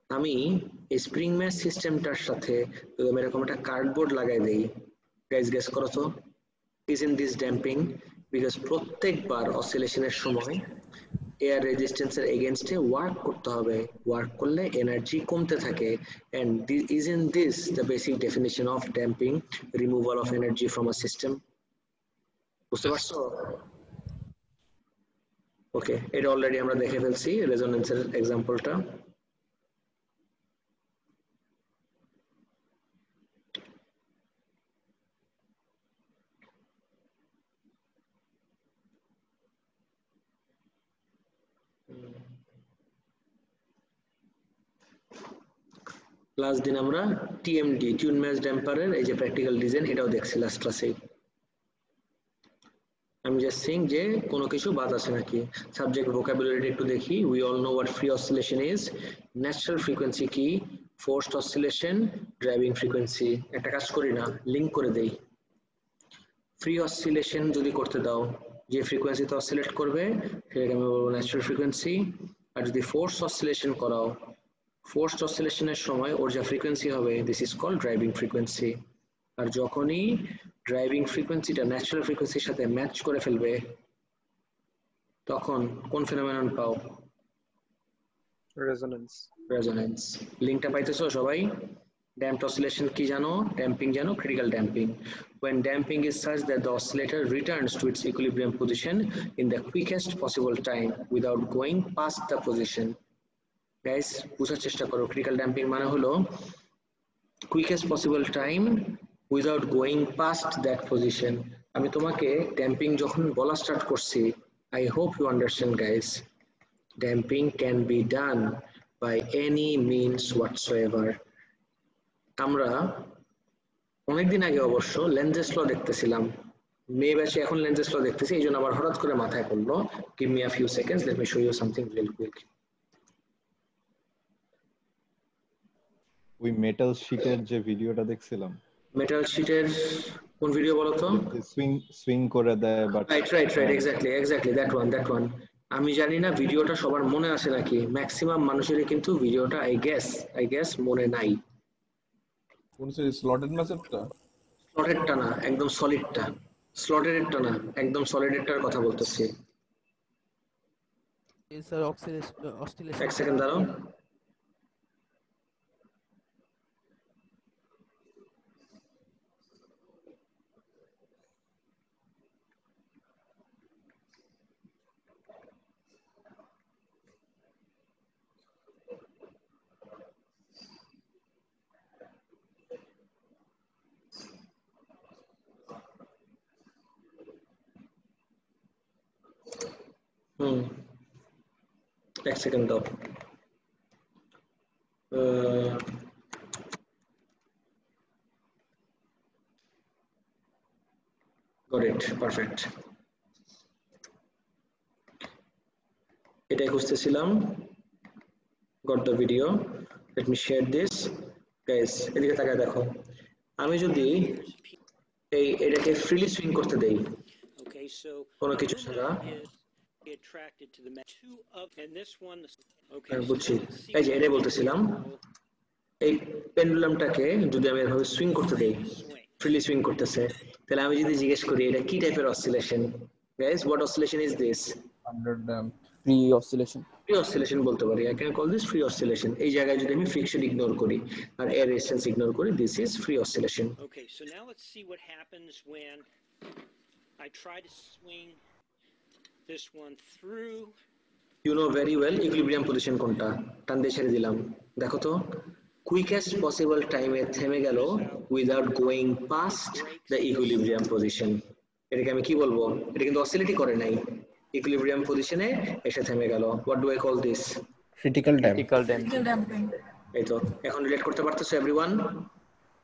আমি এই স্প্রিং ম্যাশ সিস্টেমটার সাথে যদি আমি এরকম একটা কার্ডবোর্ড লাগাই দেই, গাইস গেস করো তো, isn't this damping? বিকজ প্রত্যেকবার অসিলেশনের সময় এয়ার রেজিস্ট্যান্সের এগেইনস্টে ওয়ার্ক করতে হবে, ওয়ার্ক করলে এনার্জি কমতে থাকে, and isn't this the basic definition of damping, removal of energy from a system? বুঝতে পারছো? ওকে, এটা অলরেডি আমরা দেখে ফেলছি রেজোনেন্সের এক্সাম্পলটা। লাস্ট দিন আমরা টিএমডি, টিউন ম্যাচ ড্যাম্পারের এই যে প্র্যাকটিক্যাল ডিজাইন, এটাও দেখছি লাস্ট ক্লাসে। আমি জাস্ট সিং যে কোনো কিছু বাদ আছে নাকি, সাবজেক্ট ভোকাবুলারিটা একটু দেখি। We all know what free oscillation is, natural frequency কি, ফোর্সড অসিলেশন, ড্রাইভিং ফ্রিকোয়েন্সি। একটা কাজ করি না, লিঙ্ক করে দেই। ফ্রি অসিলেশন যদি করতে দাও, যে ফ্রিকোয়েন্সিতে অসিলেট করবে সেটাকে আমি বলবো ন্যাচারাল ফ্রিকোয়েন্সি, আর যদি ফোর্স অসিলেশন করাও, ফোর্সড অসিলেশনের সময় ওর যা ফ্রিকোয়েন্সি হবে, this is called driving frequency. আর যখনই ড্রাইভিং ফ্রিকোয়েন্সিটা ন্যাচারাল ফ্রিকোয়েন্সির সাথে ম্যাচ করে ফেলবে, তখন কোন ফেনোমেনন পাও?
রেজোনেন্স।
রেজোনেন্স। লিংকটা পাইতেছো সবাই? ড্যাম্পড অসিলেশন কি জানো? ড্যাম্পিং জানো? Critical damping. When damping is such that the oscillator returns to its equilibrium position in the quickest possible time without going past the position. Guys, বুঝার চেষ্টা করো, ক্রিটিক্যাল ড্যাম্পিং মানে হলো quickest possible time without going past that position. আমি তোমাকে ড্যাম্পিং যখন বলা স্টার্ট করছি, I hope you understand guys, damping can be done by any means whatsoever. আমরা অনেকদিন আগে অবশ্য লেন্জেস ল দেখতেছিলাম, মে ব্যাচে এখন লেন্জেস ল দেখতেছি, এই জন্য আবার হঠাৎ করে মাথায় পড়লো। Give me a few seconds, let me show you something real quick.
ওই মেটাল শীটের যে ভিডিওটা দেখছিলাম,
মেটাল শীটের কোন ভিডিও বলো তো?
সুইং করে দেয়, but
right exactly that one. আমি জানি না ভিডিওটা সবার মনে আছে নাকি, ম্যাক্সিমাম মানুষেরই কিন্তু ভিডিওটা আই গেস মনে নাই।
কোন স্লটেড ম্যাচেরটা?
স্লটেডটা না, একদম সলিডটা। স্লটেডেরটা না, একদম সলিডেরটার কথা বলতেছি।
স্যার অসিলেশন,
এক সেকেন্ড দাঁড়াও। এক সেকেন্ড দাও। Got it, perfect. এটাই খুঁজতেছিলাম। Got the video. Let me share this. Guys, এদিকে তাকায় দেখো। আমি যদি এটাকে ফ্রিলি সুইং করতে দেই, কোনো কিছু ছাড়া, বুঝছি, এই যে এটাই বলতেছিলাম, এই পেন্ডুলামটাকে যদি আমি এভাবে সুইং করতে দেই, ফ্রিলি সুইং করতেছে, তাহলে আমি যদি জিজ্ঞেস করি এটা কি টাইপের oscillation, guys what oscillation is this?
Under damp.
Free oscillation.
Free oscillation বলতে পারি, I can call this free oscillation. এই জায়গায় যদি আমি ফ্রিকশন ইগনোর করি আর এয়ার রেজিস্ট্যান্স ইগনোর করি, this is free oscillation.
Okay, so now let's see what happens when I try to swing this one through.
You know very well equilibrium position কোনটা, টান দিয়ে ছেড়ে দিলাম, দেখো তো কুইকেস্ট পসিবল টাইমে থেমে গেল without going past the equilibrium position. এটাকে আমি কি বলবো? এটা কিন্তু অসিলেটই করে নাই, ইকুইলিব্রিয়াম পজিশনে এসে থেমে গেল। What do I call this?
Critical damp.
Critical
damping.
এই তো এখন রিলেট করতে পারতেছো এভরিওয়ান?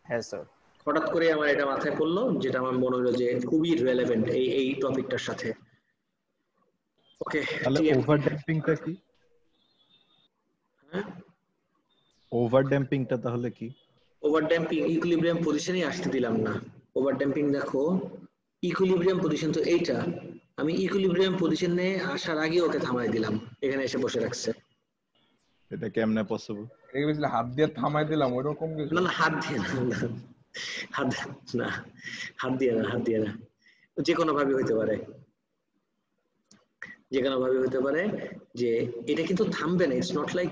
Yes, sir.
হঠাৎ করে আমার এটা মাথায় পড়লো, যেটা আমার মনে হলো যে খুবই রিলেভেন্ট এই টপিকটার সাথে। ওকে,
তাহলে ওভার ড্যাম্পিংটা কি?
হ্যাঁ,
ওভার ড্যাম্পিংটা তাহলে কি?
ওভার ড্যাম্পিং ইকুইলিব্রিয়াম পজিশনে আসতে দিলাম না। ওভার ড্যাম্পিং দেখো ইকুইলিব্রিয়াম পজিশন তো এইটা, আমি ইকুইলিব্রিয়াম পজিশনে আসার আগে ওকে থামাই দিলাম, এখানে এসে বসে রাখছে।
এটা কেমনে পসিবল?
এই বুঝলে হাত দিয়ে থামাই দিলাম ওইরকম কিছু?
না না, হাত দিয়ে না, হাত না, হাত দিয়ে না, হাত দিয়ে না, যে কোনো ভাবে হইতে পারে, যে কোনো ভাবে হইতে পারে যে এটা কিন্তু থামবে না। ইটস নট লাইক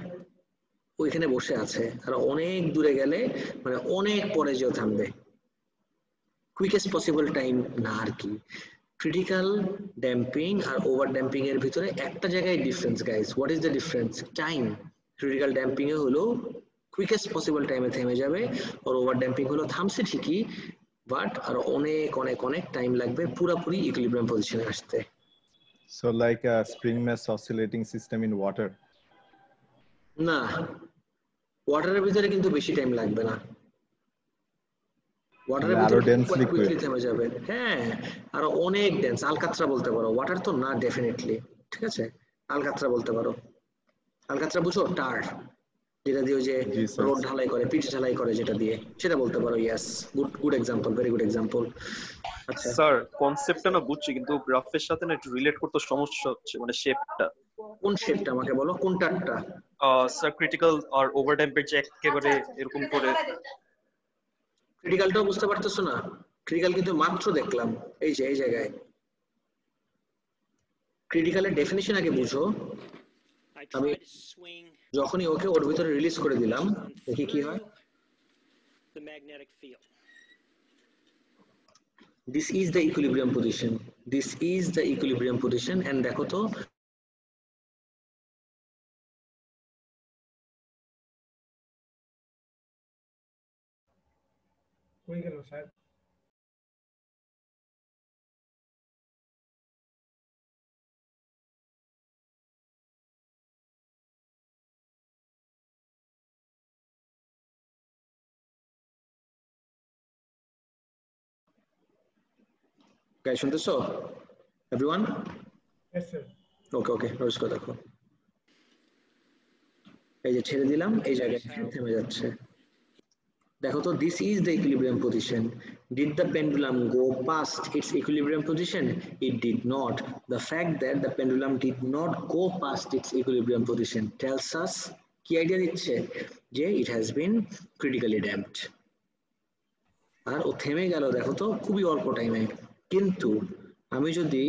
ওইখানে বসে আছে, আর অনেক দূরে গেলে মানে অনেক পরে যেও থামবে। কুইকেস্ট পসিবল টাইম না আর কি। ক্রিটিক্যাল ড্যাম্পিং আর ওভার ড্যাম্পিং এর ভিতরে একটা জায়গায় difference guys. What is the difference? Time. Critical damping এ হলো কুইকেস্ট পসিবল টাইমে থেমে যাবে, আর ওভার ড্যাম্পিং হলো থামছে ঠিকই, বাট আর অনেক অনেক অনেক টাইম লাগবে পুরোপুরি ইকুইলিব্রিয়াম পজিশনে আসতে।
So like a spring mesh oscillating system in water?
না, ওয়াটারের ভিতরে কিন্তু বেশি টাইম লাগবে না, ওয়াটারের
আরো
ভিতরে
ডেন্স
কুইকলি
লিকুইড।
থেমে যাবে। হ্যাঁ, আর অনেক ডেন্স, আলকাতরা বলতে পারো, ওয়াটার তো না ডেফিনেটলি, ঠিক আছে, আলকাতরা বলতে পারো। আলকাতরা বুঝো? টার, যেটা দিয়ে ওই যে
জি স্যার।
রোড ঢালাই করে, পিচ ঢালাই করে, যেটা দিয়ে, সেটা বলতে পারো। Yes, good example, very good example. আচ্ছা
স্যার কনসেপ্টটা না বুঝছি, কিন্তু গ্রাফের সাথে না একটু রিলেট করতে সমস্যা হচ্ছে, মানে শেপটা।
কোন শেপটা আমাকে বলো, কোনটারটা?
স্যার ক্রিটিক্যাল আর ওভার ড্যাম্পের যে একেবারে এরকম করে।
ক্রিটিক্যালটাও বুঝতে পারতেছো না? ক্রিটিক্যাল কিন্তু মাত্র দেখলাম, এই যে এই জায়গায়। ক্রিটিক্যালের ডেফিনিশন আগে বুঝো।
I
আমি
try to swing
যখনই ওকে ওর ভিতরে রিলিজ করে দিলাম, দেখি কি হয়।
the magnetic field.
This is the equilibrium position. This is the equilibrium position, and দেখো তো
হয়ে গেল স্যার।
গাইস শুনতেছো everyone?
Yes sir.
Okay okay, notice করে দেখো, এই যে ছেড়ে দিলাম, এই জায়গায় থেমে যাচ্ছে। দেখো তো, this is the equilibrium position. Did the pendulum go past its equilibrium position? It did not. The fact that the pendulum did not go past its equilibrium position tells us, কি আইডিয়া দিচ্ছে? যে it has been critically damped. আর ও থেমে গেল দেখো তো খুবই অল্প টাইমে। কিন্তু আমি যদি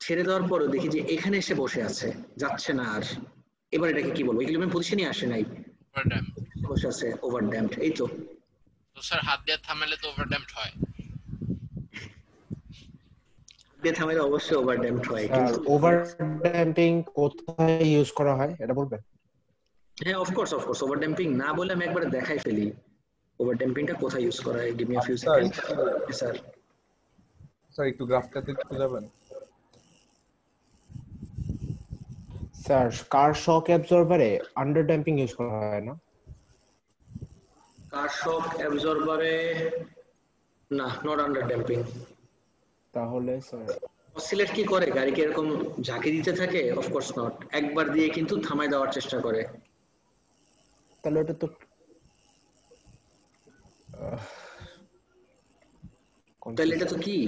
ছেড়ে দেওয়ার পরও দেখি যে এখানে এসে বসে আছে, যাচ্ছে না আর, এবার এটাকে কি বলবো? ইকুইলিব্রিয়াম পজিশনই আসে নাই,
ওভার ড্যাম্প।
বসে আছে, ওভার ড্যাম্পড। এই তো।
তো স্যার হাত দিয়ে থামালে তো ওভার ড্যাম্প হয়।
দিয়ে থামাইলে অবশ্যই ওভার ড্যাম্পড হয়, কিন্তু
ওভার ড্যাম্পিং কোথায় ইউজ করা হয় এটা বলবেন?
হ্যাঁ অফকোর্স ওভার ড্যাম্পিং না বলে আমি একবার দেখাই ফেলি ওভার ড্যাম্পিংটা কোথায় ইউজ করা হয়। Give me a few seconds sir.
Sir একটু গ্রাফটাতে একটু যাবেন
স্যার। কার শক অ্যাবজর্বারে আন্ডার ড্যাম্পিং ইউজ করা হয় না?
কার শক অ্যাবজর্বারে না, নট আন্ডার ড্যাম্পিং।
তাহলে স্যার
অসিলেট কি করে? গাড়িকে এরকম ঝাঁকি দিতে থাকে? অফকোর্স নট, একবার দিয়ে কিন্তু থামাই দেওয়ার চেষ্টা করে।
তাহলে ওটা তো
তাহলে এটা তো কি?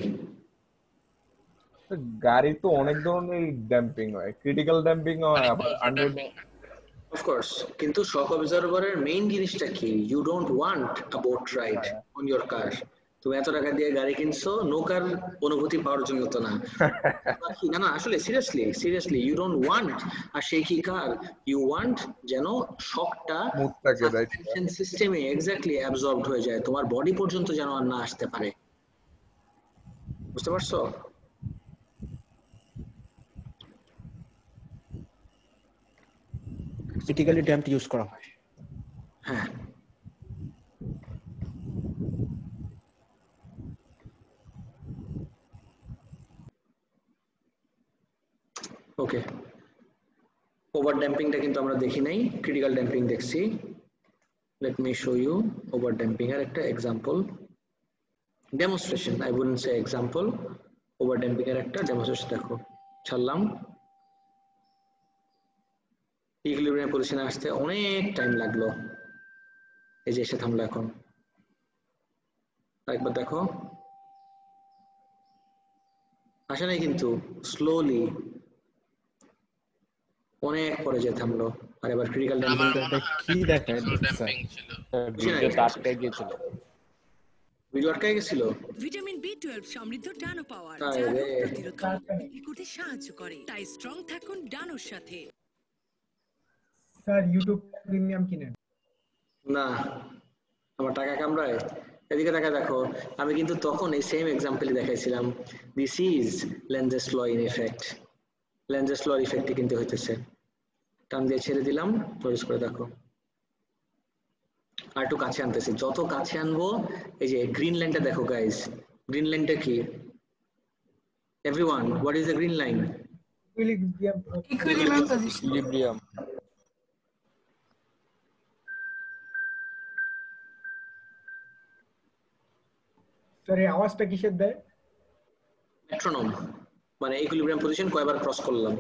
গাড়ি তো অনেক ধরনের ড্যাম্পিং হয়, ক্রিটিক্যাল ড্যাম্পিং হয়, আবার আন্ডার
অফ কোর্স, কিন্তু শক অবজারভারের মেইন জিনিসটা কি? You don't want a boat ride on your car. তুমি এত টাকা দিয়ে গাড়ি কিনছো নৌকার অনুভূতি পাওয়ার জন্য তো না। না না, আসলে seriously you don't want a shaky car, you want যেন শকটা সাসপেনশন সিস্টেমে এক্স্যাক্টলি অ্যাবজর্বড হয়ে যায়, তোমার বডি পর্যন্ত যেন আর না আসতে পারে। বুঝতে পারছো?
ক্রিটিক্যালি ড্যাম্পড ইউজ করা হয়।
হ্যাঁ, ওকে। ওভার ড্যাম্পিংটা কিন্তু আমরা দেখি নাই, ক্রিটিক্যাল ড্যাম্পিং দেখছি। Let me show you over damping এর একটা example, demonstration, I wouldn't say example, over damping এর একটা ডেমনস্ট্রেশন। দেখো, ছাড়লাম, ইকুইলিব্রিয়াম পজিশনে আসতে অনেক টাইম লাগলো, এই যে এসে থামলো। এখন আরেকবার দেখো, আসে নাই কিন্তু, স্লোলি অনেক পরে যে থামলো। আর এবার ক্রিটিক্যাল ড্যাম্পিংটা
কি দেখায়
ভিডিওতে আটকে গিয়েছিল,
ভিডিও আটকে গেছিল।
ভিটামিন বি12 সমৃদ্ধ ডানো পাওয়ার
তাই
যা
রে।
রোগ প্রতিরোধ ক্ষমতা করতে সাহায্য করে, তাই স্ট্রং থাকুন ডানোর সাথে।
স্যার ইউটিউব প্রিমিয়াম কিনেন
না, আমার টাকা কামড়ায়। এদিকে টাকা দেখো, আমি কিন্তু তখন এই সেম এক্সাম্পলই দেখাইছিলাম। This is Lenz's law in effect, Lenz's law ইফেক্টই কিন্তু হইতেছে। টান দিয়ে ছেড়ে দিলাম, নোটিস করে দেখো। আর একটু কাছে আনতেছি, যত কাছে আনবো, এই যে গ্রিন লাইনটা দেখো গাইস, গ্রিন লাইনটা কি? Everyone, what is the green line?
Equilibrium.
Sir এই আওয়াজটা কিসের দেয়?
মেট্রোনম, মানে ইকুইলিব্রিয়াম পজিশন কয়বার ক্রস করলাম।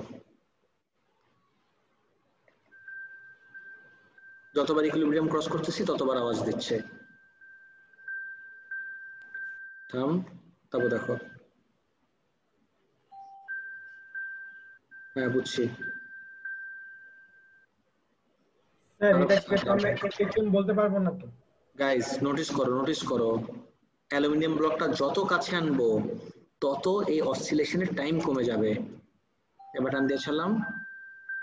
যতবার ইকুইলিব্রিয়াম ক্রস করতেছি ততবার আওয়াজ দিচ্ছে। থাম, তারপর দেখো। হ্যাঁ, বুঝছি।
স্যার এটা কি আমরা এক্সেপশন বলতে পারবো না তো?
গাইস নোটিস করো, অ্যালুমিনিয়াম ব্লকটা যত কাছে আনবো তত এই অসিলেশনের টাইম কমে যাবে। এবার টান দিয়ে ছাড়লাম,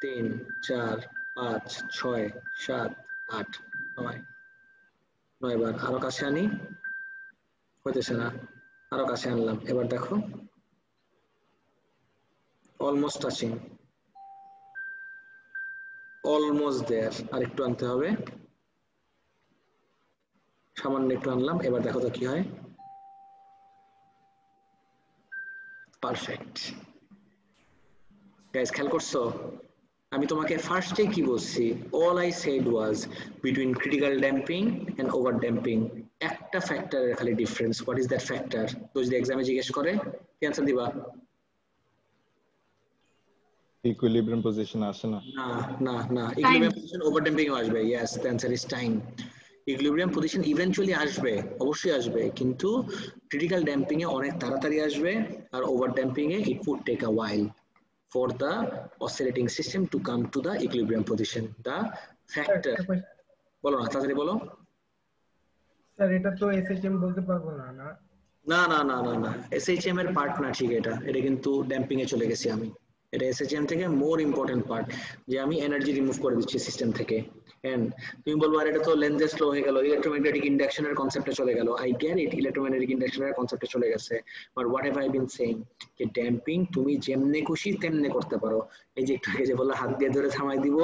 3 4 5 6 7 8 9 বার। আরো কাছে আনি, হইতেছে না, আরো কাছে আনলাম। এবার দেখো, অলমোস্ট টাচিং, অলমোস্ট দেয়ার। আর একটু আনতে হবে, সামান্য একটু আনলাম। এবার দেখো তো কি হয়। পারফেক্ট। গাইস খেয়াল করছো, আমি তোমাকে ফার্স্টে কি বলছি? All I said was between critical damping and over damping একটা ফ্যাক্টরের খালি difference. What is that factor? তো যদি এক্সামে জিজ্ঞেস করে কি অ্যানসার দিবা?
ইকুইলিব্রিয়াম পজিশন আসে না।
না, ইকুইলিব্রিয়াম পজিশন ওভার ড্যাম্পিং এ আসবে। Yes, the answer is time. Equilibrium position eventually আসবে, অবশ্যই আসবে, কিন্তু ক্রিটিক্যাল ড্যাম্পিং এ অনেক তাড়াতাড়ি আসবে, আর ওভার ড্যাম্পিং এ it would take a while for the oscillating system to come to the equilibrium position. The factor, বলো না, তাড়াতাড়ি বলো।
স্যার এটা তো এসএইচএম বলতে পারবো না।
না, এসএইচএম এর পার্ট না, ঠিক। এটা কিন্তু ড্যাম্পিং এ চলে গেছি আমি। এটা এসএইচএম থেকে মোর ইম্পর্টেন্ট পার্ট, যে আমি এনার্জি রিমুভ করে দিচ্ছি সিস্টেম থেকে। এন্ড তুমি বলবো আর এটা তো লেন্জেস ল হয়ে গেল, ইলেকট্রোম্যাগনেটিক ইন্ডাকশনের কনসেপ্টে চলে গেল। আই গেট ইট, ইলেকট্রোম্যাগনেটিক ইন্ডাকশনের কনসেপ্টে চলে গেছে, but what have I been saying, যে ড্যাম্পিং তুমি যেমনে খুশি তেমনে করতে পারো। এই যে একটু আগে যে বললা হাত দিয়ে ধরে থামাই দিব,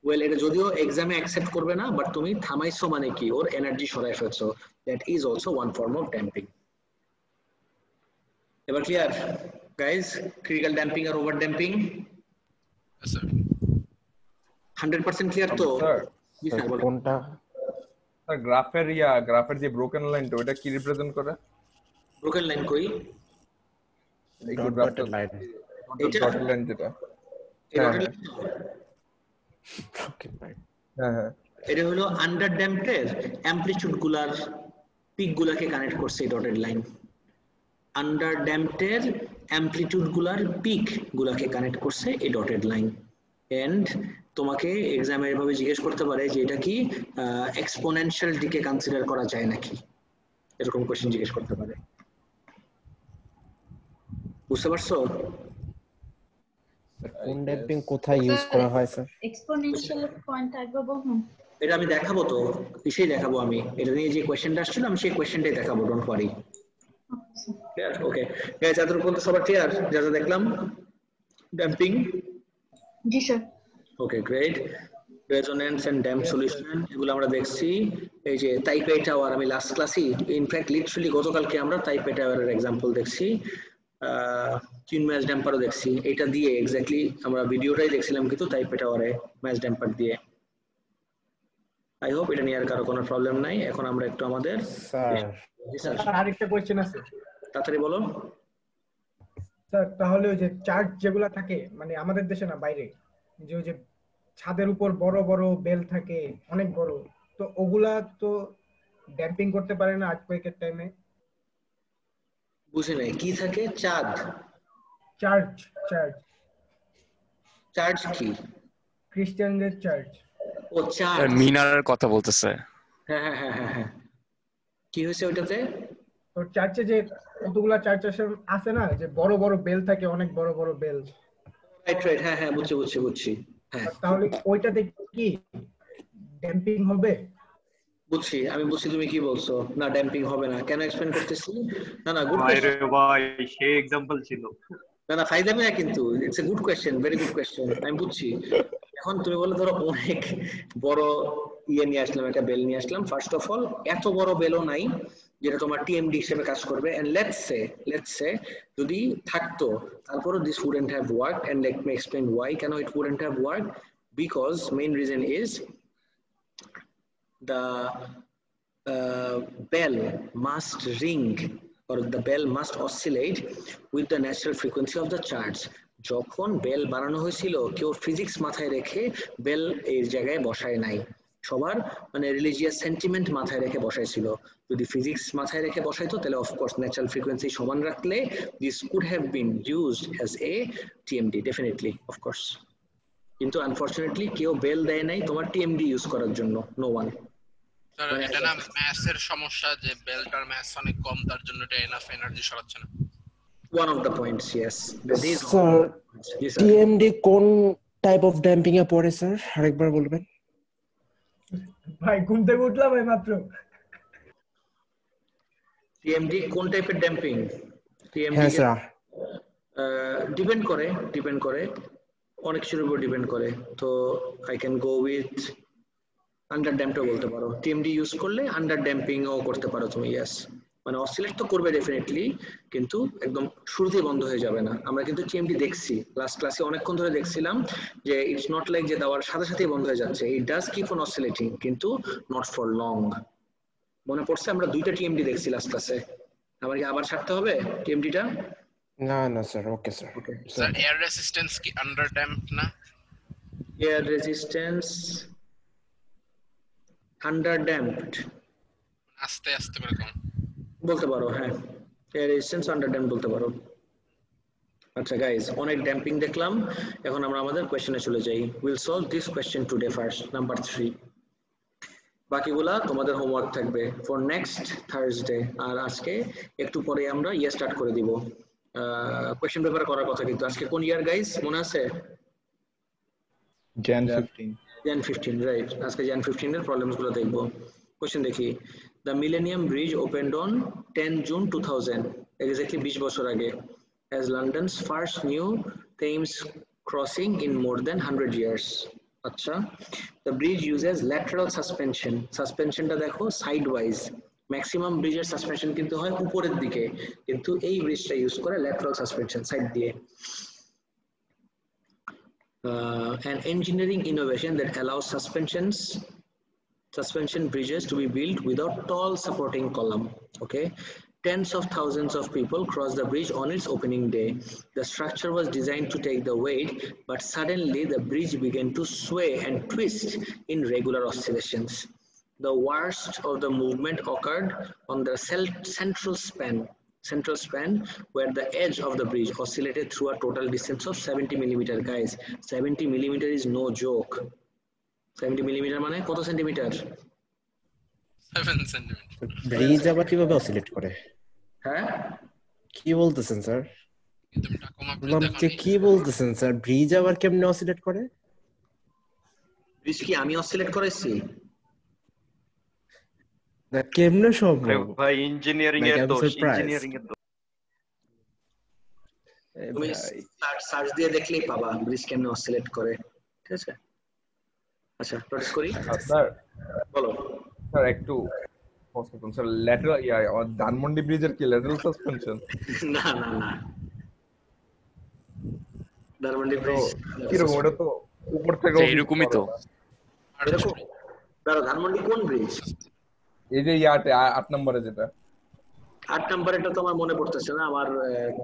ওয়েল এটা যদিও এক্সামে অ্যাকসেপ্ট করবে না, বাট তুমি থামাইছো মানে কি, ওর এনার্জি সরাই ফেলছো। That is also one form of damping. এবার ক্লিয়ার গাইস? ক্রিটিক্যাল ড্যাম্পিং আর ওভার ড্যাম্পিং 100% ক্লিয়ার তো?
কোনটা
স্যার গ্রাফের যে ব্রোকেন লাইনটা ওটা কি রিপ্রেজেন্ট করে?
ব্রোকেন লাইন কই?
এই ডটেড লাইন, ডটেড লাইন যেটা, হ্যাঁ,
এটা হলো আন্ডার ড্যাম্পের অ্যামপ্লিটিউড গুলার পিক গুলাকে কানেক্ট করছে এই ডটেড লাইন। আন্ডার ড্যাম্পের অ্যামপ্লিটিউড গুলার পিক গুলাকে কানেক্ট করছে এই ডটেড লাইন। এন্ড তোমাকে এক্সামে এভাবে জিজ্ঞেস করতে পারে যে এটা কি এক্সপোনেনশিয়াল ডিকে কনসিডার করা যায় নাকি, এরকম কোশ্চেন জিজ্ঞেস করতে পারে। বুঝতে পারছো?
কোন ড্যাম্পিং কোথায় ইউজ করা হয় স্যার?
এক্সপোনেনশিয়াল পয়েন্ট একবার বলুন।
এটা আমি দেখাবো তো, কিসেই দেখাবো আমি, এটা নিয়ে যে কোশ্চেনটা আসছিল আমি সেই কোশ্চেনটাই দেখাবো, don't worry. Clear? Okay guys, এতটুকু পর্যন্ত সবার ক্লিয়ার যা যা দেখলাম ড্যাম্পিং?
জি sir.
Okay great. Resonance and damp solution এগুলো আমরা দেখছি। এই যে তাইপে টাওয়ার, আমি লাস্ট ক্লাসে ইনফ্যাক্ট লিটারালি গতকালকে আমরা তাইপে টাওয়ারের एग्जांपल দেখছি, কিন ম্যাচ ড্যাম্পারও দেখছি। এটা দিয়ে এক্স্যাক্টলি আমরা ভিডিওটাই দেখছিলাম কিন্তু তাইপে টাওয়ারে ম্যাচ ড্যাম্পার দিয়ে। আই হোপ এটা নিয়ে আর কারো কোনো প্রবলেম নাই। এখন আমরা একটু আমাদের
স্যার আরেকটা কোশ্চেন আছে,
তাড়াতাড়ি বলো
স্যার। তাহলে ওই যে চার্জ যেগুলা থাকে মানে আমাদের দেশে না বাইরে, যে ওই যে ছাদের উপর বড় বড় বেল থাকে অনেক বড়, তো ওগুলা তো ড্যাম্পিং করতে পারে না আর্থকুয়েকের টাইমে?
বুঝি নাই কি থাকে? চাঁদ
চার্জ চার্জ
চার্জ কি?
খ্রিস্টানদের চার্জ।
ও চার্জ,
মিনারের কথা বলতেছে।
হ্যাঁ হ্যাঁ হ্যাঁ হ্যাঁ হ্যাঁ, কি হয়েছে ওইটাতে?
তো চার্চে যে কতগুলা চার্চ আছে না, যে বড় বড় বেল থাকে, অনেক বড় বড় বেল।
রাইট রাইট, হ্যাঁ হ্যাঁ বুঝছি বুঝছি বুঝছি। হ্যাঁ
তাহলে ওইটাতে কি ড্যাম্পিং হবে?
বুঝছি, আমি বুঝছি তুমি কি বলছো। না ড্যাম্পিং হবে না, কেন এক্সপ্লেইন করতেছি। না না গুড
ভাই রে ভাই, সেই एग्जांपल ছিল।
না না ফায়দামি না কিন্তু, it's a good question, very good question, আমি বুঝছি। এখন তুমি বলে ধরো অনেক বড় ইয়ে নিয়ে আসলাম, একটা বেল নিয়ে আসলাম। ফার্স্ট অফ অল এত বড় বেলও নাই যেটা তোমার টিএমডি হিসেবে কাজ করবে। এন্ড লেটস সে যদি থাকতো তারপরও this wouldn't have worked, and let me explain why কেন it wouldn't have worked. Because main reason is the bell must ring or the bell must oscillate with the natural frequency of the charge. যখন বেল বানানো হয়েছিল কেউ ফিজিক্স মাথায় রেখে বেল এই জায়গায় বসায় নাই, সবার মানে রিলিজিয়াস সেন্টিমেন্ট মাথায় রেখে বসাইছিল। যদি ফিজিক্স মাথায় রেখে বসাইতো তাহলে অফকোর্স ন্যাচারাল ফ্রিকোয়েন্সি সমান রাখলে this could have been used as a TMD, definitely of course. কিন্তু আনফরচুনেটলি কেউ বেল দেয় নাই তোমার টিএমডি ইউজ করার জন্য, নো ওয়ান।
স্যার এটা না ম্যাসের সমস্যা, যে বেলটার ম্যাস অনেক কম, তার জন্য এটা এনাফ এনার্জি সরাচ্ছে না।
One of the points, yes.
Sir TMD কোন টাইপ অফ ড্যাম্পিং এ পড়ে স্যার, আরেকবার বলবেন?
ভাই ঘুম থেকে উঠলাম এই মাত্র।
টিএমডি কোন টাইপের ড্যাম্পিং? টিএমডি
হ্যাঁ স্যার
ডিপেন্ড করে অনেক কিছুর উপর ডিপেন্ড করে। তো I can go with under ড্যাম্পও বলতে পারো। টিএমডি ইউজ করলে আন্ডার ড্যাম্পিংও করতে পারো তুমি, ইয়েস। মানে অসিলেট তো করবে ডেফিনেটলি, কিন্তু একদম শুরুতেই বন্ধ হয়ে যাবে না। আমরা কিন্তু টিএমডি দেখছি লাস্ট ক্লাসে অনেকক্ষণ ধরে দেখছিলাম যে ইটস নট লাইক যে দেওয়ার সাথে সাথেই বন্ধ হয়ে যাচ্ছে। It does keep on oscillating, কিন্তু নট ফর লং। মনে পড়ছে আমরা দুইটা টিএমডি দেখছি লাস্ট ক্লাসে। আমার কি আবার ছাড়তে হবে টিএমডিটা?
না না sir, okay sir.
Sir air resistance কি আন্ডার ড্যাম্প না?
এয়ার রেজিস্ট্যান্স আন্ডার ড্যাম্পড,
আস্তে আস্তে করে কম
বলতে পারো। হ্যাঁ এয়ার রেজিস্ট্যান্স আন্ডার ড্যাম্প বলতে পারো। আচ্ছা গাইস, অনেক ড্যাম্পিং দেখলাম, এখন আমরা আমাদের কোশ্চেনে চলে যাই। Will solve this question today first, number 3। বাকিগুলা তোমাদের হোমওয়ার্ক থাকবে ফর নেক্সট থার্সডে। আর আজকে একটু পরে আমরা স্টার্ট করে দিব। কোশ্চেন পেপার করার কথা কিন্তু আজকে কোন ইয়ার গাইস মনে আছে?
Jan 15.
Jan 15, right. আজকে Jan 15 এর প্রবলেমস গুলো দেখবো। কোশ্চেন দেখি। The Millennium Bridge opened on 10 June 2000, exactly 20 বছর আগে, as London's first new Thames crossing in more than 100 years. আচ্ছা, the bridge uses lateral suspension. সাসপেনশনটা দেখো সাইড ওয়াইজ। ম্যাক্সিমাম ব্রিজের সাসপেনশন কিন্তু হয় উপরের দিকে, কিন্তু এই ব্রিজটা ইউজ করে ল্যাটারাল সাসপেনশন সাইড দিয়ে। An engineering innovation that allows suspension bridges to be built without tall supporting column. Okay, tens of thousands of people crossed the bridge on its opening day. The structure was designed to take the weight, but suddenly the bridge began to sway and twist in regular oscillations. The worst of the movement occurred on the central span. central span where the edge of the bridge oscillated through a total distance of 70 millimeter. Guys, 70 millimeter is no joke. 70 millimeter মানে কত সেন্টিমিটার?
7 সেন্টিমিটার।
ব্রিজ আবার কিভাবে অসিলেট করে?
হ্যাঁ
কি বলতেছেন স্যার? কি বলতেছেন স্যার? ব্রিজ আবার কেমনে অসিলেট করে?
ব্রিজ কি আমি অসিলেট করাইছি?
না কেমনে সম্ভব?
ভাই ইঞ্জিনিয়ারিং এর দোষ, ইঞ্জিনিয়ারিং এর দোষ।
তুমি সার্চ দিয়ে দেখলেই পাবা ব্রিজ কেমনে অসিলেট করে, ঠিক আছে? আচ্ছা নোটিস করি।
স্যার
বলো
স্যার একটু স্যার ল্যাটারাল ধানমন্ডি ব্রিজের কি ল্যাটারাল সাসপেনশন?
না না না, ধানমন্ডি ব্রিজ
কিরকম? ওটা তো উপর থেকে
এরকমই তো।
এরকম দাঁড়া, ধানমন্ডি কোন ব্রিজ?
এই যে ইয়াতে 8 নম্বরে যেটা
8 নম্বরেরটা তো আমার মনে পড়তেছে না, আমার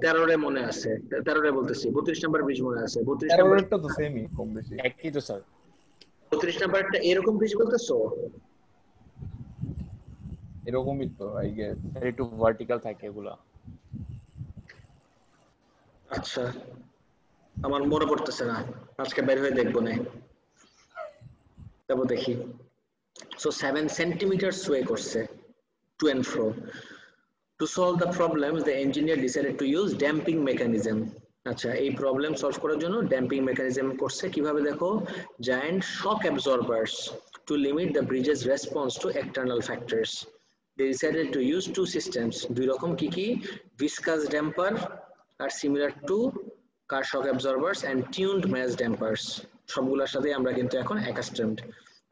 13 মনে আছে, 13 বলতেছি, 32 নম্বর ব্রিজ মনে আছে। 32
নম্বরটা তো সেমই কম বেশি
একই তো স্যার।
32 নম্বরটা এরকম ব্রিজ বলতেছো?
এরকমই তো আই গেস,
একটু ভার্টিক্যাল থাকে এগুলা।
আচ্ছা আমার মনে পড়তেছে না, আজকে বের হয়ে দেখবো না, তারপর দেখি। সো 7 সেন্টিমিটার সোয়ে করছে to and fro. To solve the problems, the engineer decided to use damping mechanism. আচ্ছা এই প্রবলেম সলভ করার জন্য ড্যাম্পিং মেকানিজম করছে কিভাবে দেখো, giant shock absorbers to limit the bridge's response to external factors. They decided to use two systems, দুই রকম কি কি, viscous damper are similar to car shock absorbers and tuned mass dampers. সবগুলোর সাথে আমরা কিন্তু এখন accustomed.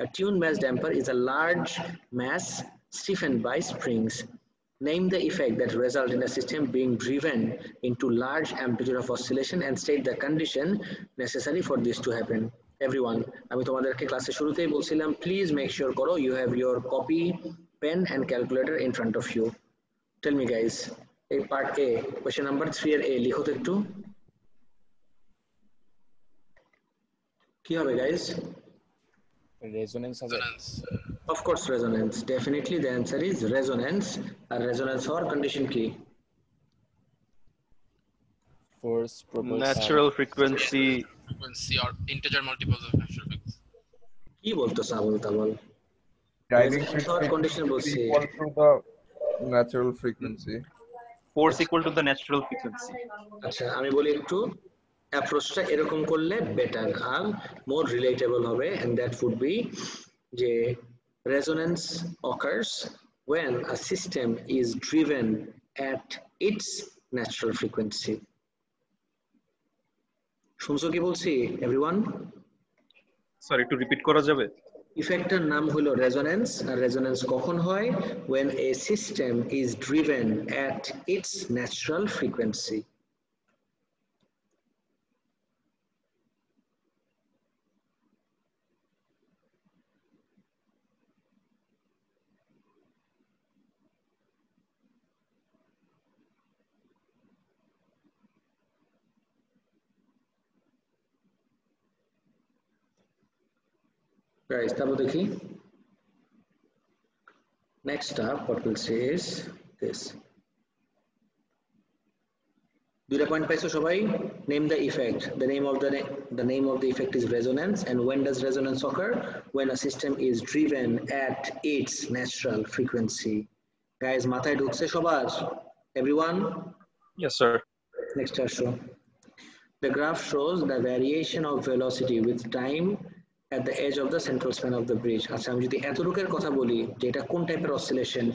A tuned mass damper is a large mass stiffened by springs. Name the effect that result in a system being driven into large amplitude of oscillation and state the condition necessary for this to happen. Everyone, আমি তোমাদেরকে ক্লাসে শুরুতেই বলছিলাম please make sure করো you have your copy, pen and calculator in front of you. Tell me guys, এই part A, question number 3 এর A লিখো তো একটু। কি হবে guys?
Resonance.
Of course resonance, definitely the answer is resonance. R resonance হওয়ার condition কি?
Force proportional
natural frequency
or integer multiples of natural frequency.
কি বলতো সাবল তাবল?
driving
condition বলছি
equal to the natural frequency,
force equal to the natural frequency.
আচ্ছা আমি বলি একটু অ্যাপ্রোচটা এরকম করলে বেটার আর মোর রিলেটেবল হবে, and that would be যে resonance occurs when a system is driven at its natural frequency. শুনছো কি বলছি everyone?
সরি একটু রিপিট করা যাবে?
ইফেক্টের নাম হলো রেজোনেন্স, আর রেজোনেন্স কখন হয়? when a system is driven at its natural frequency. Guys, তারপর দেখি next up what we'll say is this. দুইটা পয়েন্ট পাইছো সবাই? name the effect. The name of the effect is resonance, and when does resonance occur? when a system is driven at its natural frequency. Guys, মাথায় ঢুকছে সবার? Everyone?
Yes sir.
Next show. The graph shows the variation of velocity with time at the edge of the central span of the bridge. আচ্ছা আমি যদি এতটুকুর কথা বলি যে এটা কোন টাইপের অসিলেশন,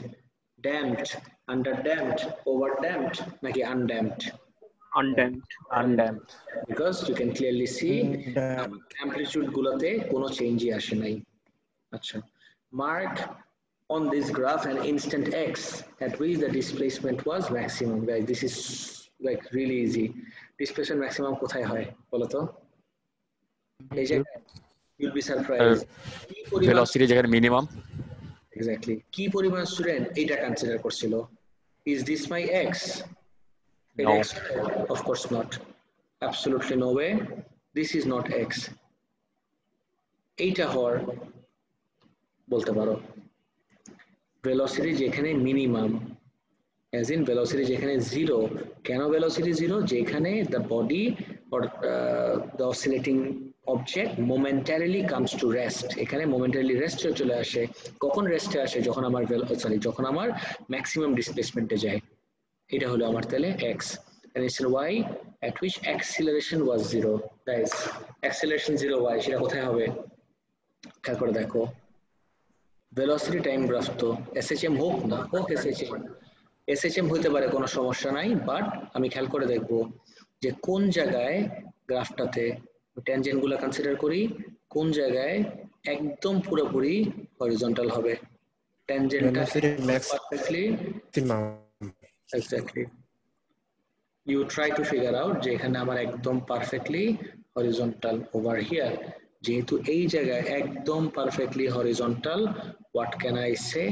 damped, underdamped, overdamped নাকি undamped?
Undamped.
Because you can clearly see amplitude গুলোতে কোনো চেঞ্জই আসে নাই। আচ্ছা mark on this graph an instant x at which the displacement was maximum. Guys, this is like really easy. Displacement maximum কোথায় হয় বলো তো? এই যে you'll be surprised.
velocity যেখানে minimum,
exactly কি পরিমাণ স্টুডেন্ট এইটা কনসিডার করছিল? is this my x?
No.
X? Of course not, absolutely no way. This is not x. এইটা হওয়ার বলতে পারো ভেলোসিটি যেখানে মিনিমাম as in velocity যেখানে 0 কেন velocity 0 যেখানে the body or the oscillating object momentarily comes to rest এখানে momentarily rest চলে আসে কখন রেস্টে আসে যখন আমার যখন আমার ম্যাক্সিমাম ডিসপ্লেসমেন্টে যায় এটা হলো আমার তাহলে x and it's y at which acceleration was 0 guys acceleration 0 y সেটা কোথায় হবে খেয়াল করে দেখো velocity time graph তো SHM হোক না হোক SHM হইতে পারে কোনো সমস্যা নাই বাট আমি খেয়াল করে দেখব যে কোন জায়গায় গ্রাফটাতে ট্যানজেন্ট গুলো কনসিডার করি কোন জায়গায় একদম পুরোপুরি হরিজন্টাল হবে ট্যানজেন্টটা perfectly exactly you try to figure out যে এখানে আমার একদম পারফেক্টলি হরিজন্টাল ওভার হিয়ার যেহেতু এই জায়গায় একদম perfectly horizontal what can I say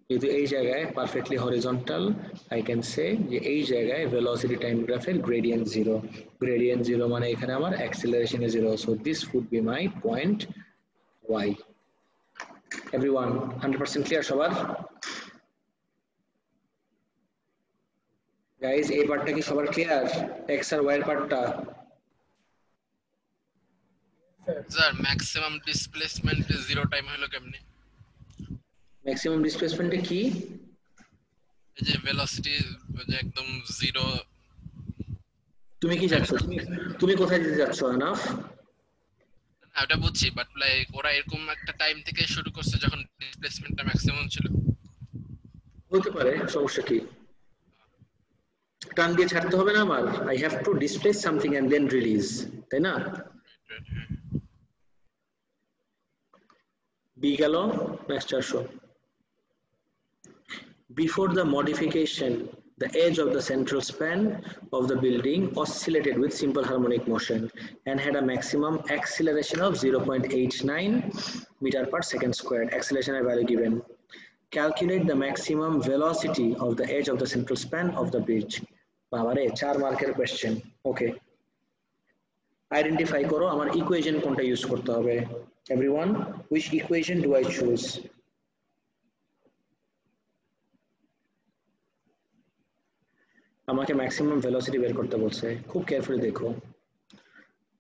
যেহেতু এই জায়গায় perfectly horizontal I can say যে এই জায়গায় velocity time graph এর gradient 0 মানে এখানে আমার acceleration is 0 so this would be my point y everyone 100% clear সবার guys এই পার্টটা কি সবার ক্লিয়ার x আর y এর পার্টটা
স্যার ম্যাক্সিমাম ডিসপ্লেসমেন্ট 0 টাইম হলো কেমনে
ম্যাক্সিমাম ডিসপ্লেসমেন্টে কি
এই যে ভেলোসিটি যে একদম 0
তুমি কি যাচ্ছ তুমি কোথায় যেতে যাচ্ছ আনাফ
না এটা বুঝছি বাট লাইক ওরা এরকম একটা টাইম থেকে শুরু করছে যখন ডিসপ্লেসমেন্টটা ম্যাক্সিমাম ছিল
হতে পারে সমস্যা কি টান দিয়ে ছাড়তে হবে না আমার I have to displace something and then release তাই না বি গেল নেক্সট আসো before the modification the edge of the central span of the building oscillated with simple harmonic motion and had a maximum acceleration of 0.89 meter per second squared acceleration value given calculate the maximum velocity of the edge of the central span of the bridge babare 4 marker question okay identify koro amar equation konta use korte hobe everyone which equation do I choose আমাকে ম্যাক্সিমাম ভেলোসিটি বের করতে বলছে খুব কেয়ারফুলি দেখো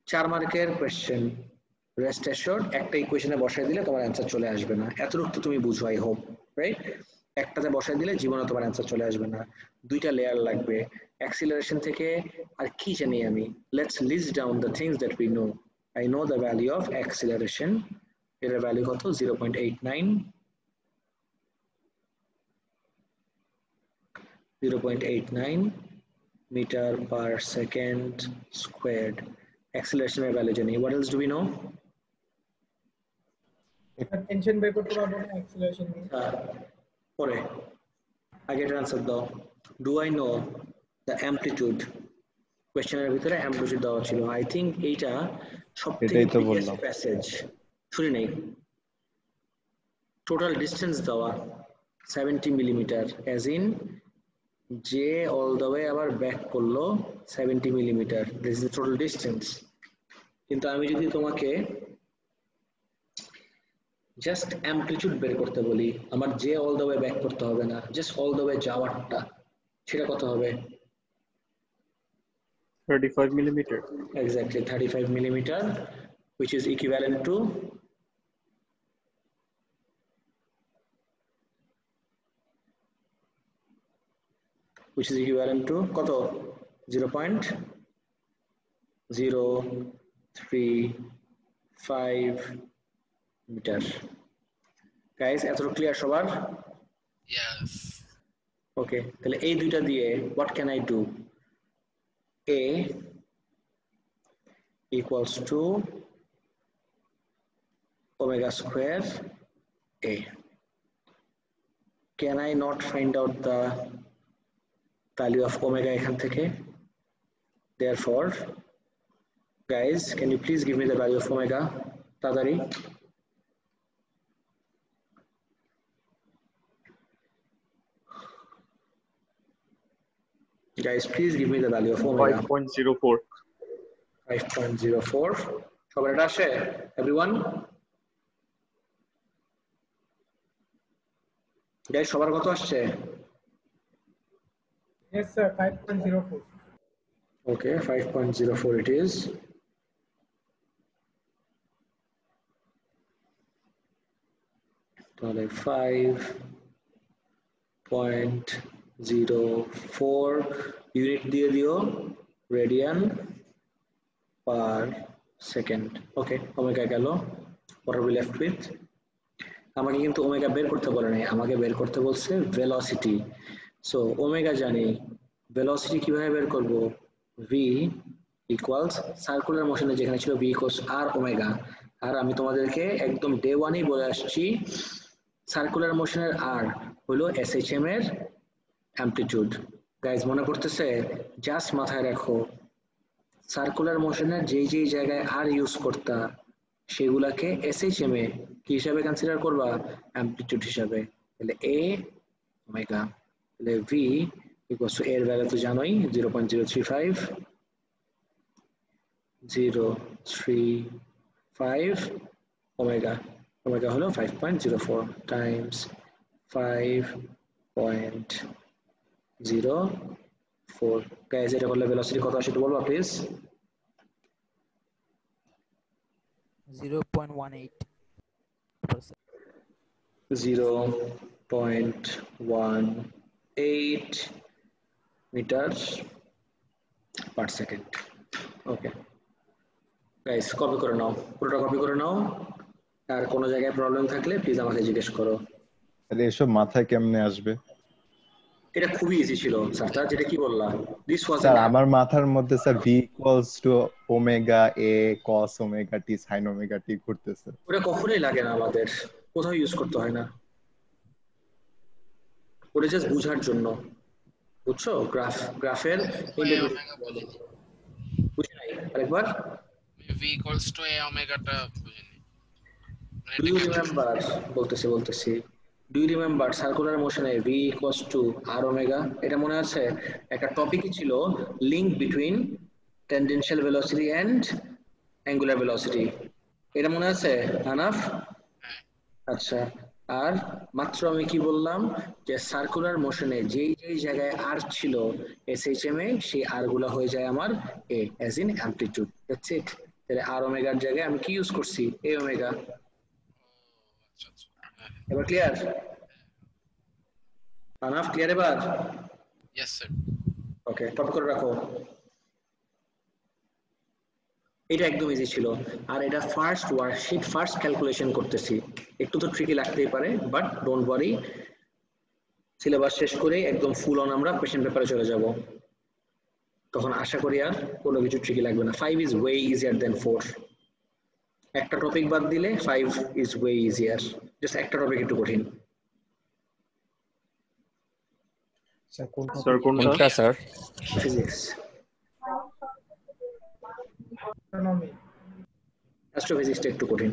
4 মার্কের কোশ্চেন রেস্ট অ্যাশোর্ড একটা ইকুয়েশনে বসাই দিলে তোমার অ্যানসার চলে আসবে না এতটুকু তো তুমি বুঝো আই হোপ রাইট একটাতে বসাই দিলে জীবনে তোমার অ্যানসার চলে আসবে না দুইটা লেয়ার লাগবে অ্যাক্সিলারেশন থেকে আর কি জানি আমি let's list down the things that we know I know the value of acceleration এর ভ্যালু কত 0.89 meter per second squared acceleration এর ভ্যালু জানি what else do we know
tension বের করতে পারবো না acceleration
পরে আগে আনসার দাও do I know the amplitude কোশ্চেনের ভিতরে amplitude দেওয়া ছিল I think এইটা সবথেকে বিগেস্ট প্যাসেজ শুনি নাই টোটাল ডিসটেন্স দেওয়া 70 millimetre as in J all the way আবার ব্যাক করলো 70 millimetre this is the total distance কিন্তু আমি যদি তোমাকে জাস্ট অ্যামপ্লিটিউড বের করতে বলি আমার J all the way back করতে হবে না জাস্ট all the way যাওয়ারটা সেটা কত হবে
35 millimeter
exactly 35 millimeter which is equivalent to কত 0.035 মিটার গাইস এতটুকু ক্লিয়ার সবার
yes
ওকে তাহলে এই দুইটা দিয়ে what can I do A equals to omega square A can I not find out the value of omega এখান থেকে therefore guys can you please give me the value of omega তাড়াতাড়ি guys please give me the value of omega
5.04
5.04 সবার এটা আসে everyone গাইস সবার কত আসছে?
Yes sir, 5.04.
Okay, 5.04 it is. তাহলে 5.04 ইউনিট দিয়ে দিও রেডিয়ান পার সেকেন্ড। ওকে, ওমেগা গেল। what are we left with? আমাকে কিন্তু ওমেগা বের করতে বলে নাই, আমাকে বের করতে বলছে ভেলোসিটি। সো ওমেগা জানি, ভেলোসিটি কিভাবে বের করব? v ইকুয়ালস সার্কুলার মোশনে যেখানে ছিল v ইকুয়ালস r ওমেগা। আর আমি তোমাদেরকে একদম ডে ওয়ানেই বলে আসছি সার্কুলার মোশনের r হলো SHM এর অ্যামপ্লিটিউড। গাইজ মনে পড়তেছে? জাস্ট মাথায় রাখো সার্কুলার মোশনের যেই যেই জায়গায় r ইউজ করতা সেগুলাকে SHM এ কি হিসাবে কনসিডার করবা? অ্যামপ্লিটিউড হিসাবে। তাহলে a ওমেগা, তাহলে v ইকুয়ালস টু এর ভ্যালু তো জানোই 0.035 ওমেগা। ওমেগা হলো 5.04 টাইমস 5.04। গাইজ এটা করলে ভেলোসিটি কত আসে একটু বলবা please?
0.18%.
0.18 meters per second. Okay guys copy করে নাও, পুরোটা কপি করে নাও। আর কোনো জায়গায় প্রবলেম থাকলে প্লিজ আমাকে জিজ্ঞেস করো।
তাহলে এসব মাথায় কেমনে আসবে?
এটা খুবই ইজি ছিল স্যার, যেটা কি বললাম দিস ওয়াজ
স্যার আমার মাথার মধ্যে sir v equals to omega a cos omega t sin omega t ঘুরতেছে।
ওটা কখনোই লাগে না, আমাদের কোথাও ইউজ করতে হয় না, ওটা জাস্ট বোঝার জন্য, বুঝছো? গ্রাফের বুঝে নাই আরেকবার?
v equals to a omega টা বুঝিনি।
Do you remember? বলতেছি do you remember সার্কুলার মোশনে v equals to r omega? এটা মনে আছে? একটা টপিকই ছিল link between tangential velocity and angular velocity. এটা মনে আছে আনাফ? আচ্ছা, আর মাত্র আমি কি বললাম যে সার্কুলার মোশনে যেই যেই জায়গায় r ছিল SHM এ সেই r গুলো হয়ে যায় আমার a as in amplitude. That's it. তাহলে r ওমেগার জায়গায় আমি কি ইউজ করছি? a omega. এবার ক্লিয়ার? আনাফ ক্লিয়ার এবার?
Yes sir.
ওকে, টপ করে রাখো। এটা একদম ইজি ছিল। আর এটা ফার্স্ট ওয়ার্কশিট, ফার্স্ট ক্যালকুলেশন করতেছি, একটু তো ট্রিকি লাগতেই পারে, বাট ডোন্ট ওয়ারি, সিলেবাস শেষ করে একদম ফুল অন আমরা কোশ্চেন পেপারে চলে যাব, তখন আশা করি আর কোনো কিছু ট্রিকি লাগবে না। 5 ইজ ওয়ে ইজিয়ার দেন 4। একটা টপিক বাদ দিলে 5 ইজ ওয়ে ইজিয়ার, জাস্ট একটা টপিক একটু কঠিন।
স্যার কোনটা?
স্যার
ফিজিক্স, অ্যাস্ট্রোফিজিক্সটা একটু কঠিন।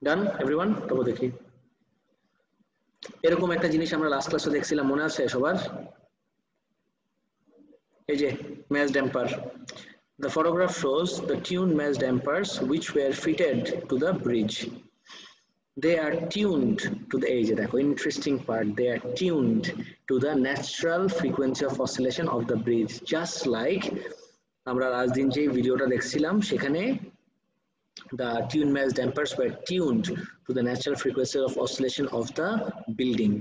ডান এভরিওয়ান? তবে দেখি এরকম একটা জিনিস আমরা লাস্ট ক্লাসে দেখছিলাম, মনে আছে সবার? এই যে match damper. The photograph shows the tuned mesh dampers which were fitted to the bridge. They are tuned to the age. দেখো interesting part, they are tuned to the natural frequency of oscillation of the bridge, just like আমরা লাস্ট দিন যে ভিডিওটা দেখছিলাম সেখানে the tuned mesh dampers were tuned to the natural frequency of oscillation of the building.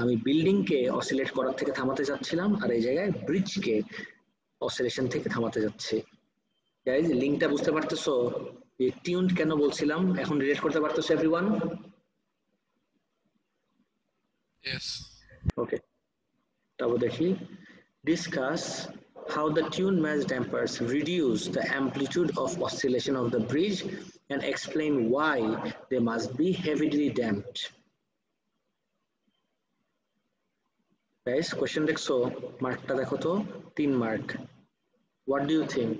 আমি বিল্ডিং কে অসিলেট করার থেকে থামাতে যাচ্ছিলাম, আর এই জায়গায় ব্রিজ কে অসিলেশন থেকে থামাতে যাচ্ছে। গাইজ লিংকটা বুঝতে পারতেছো? এই টিউনড কেন বলছিলাম এখন রিলেট করতে পারতেছো এভরিওয়ান?
Yes.
ওকে, তারপর দেখি discuss how the tuned mesh dampers reduce the amplitude of oscillation of the bridge and explain why they must be heavily damped. Guys, question দেখছো? মার্কটা দেখো তো, 3 mark. What do you think?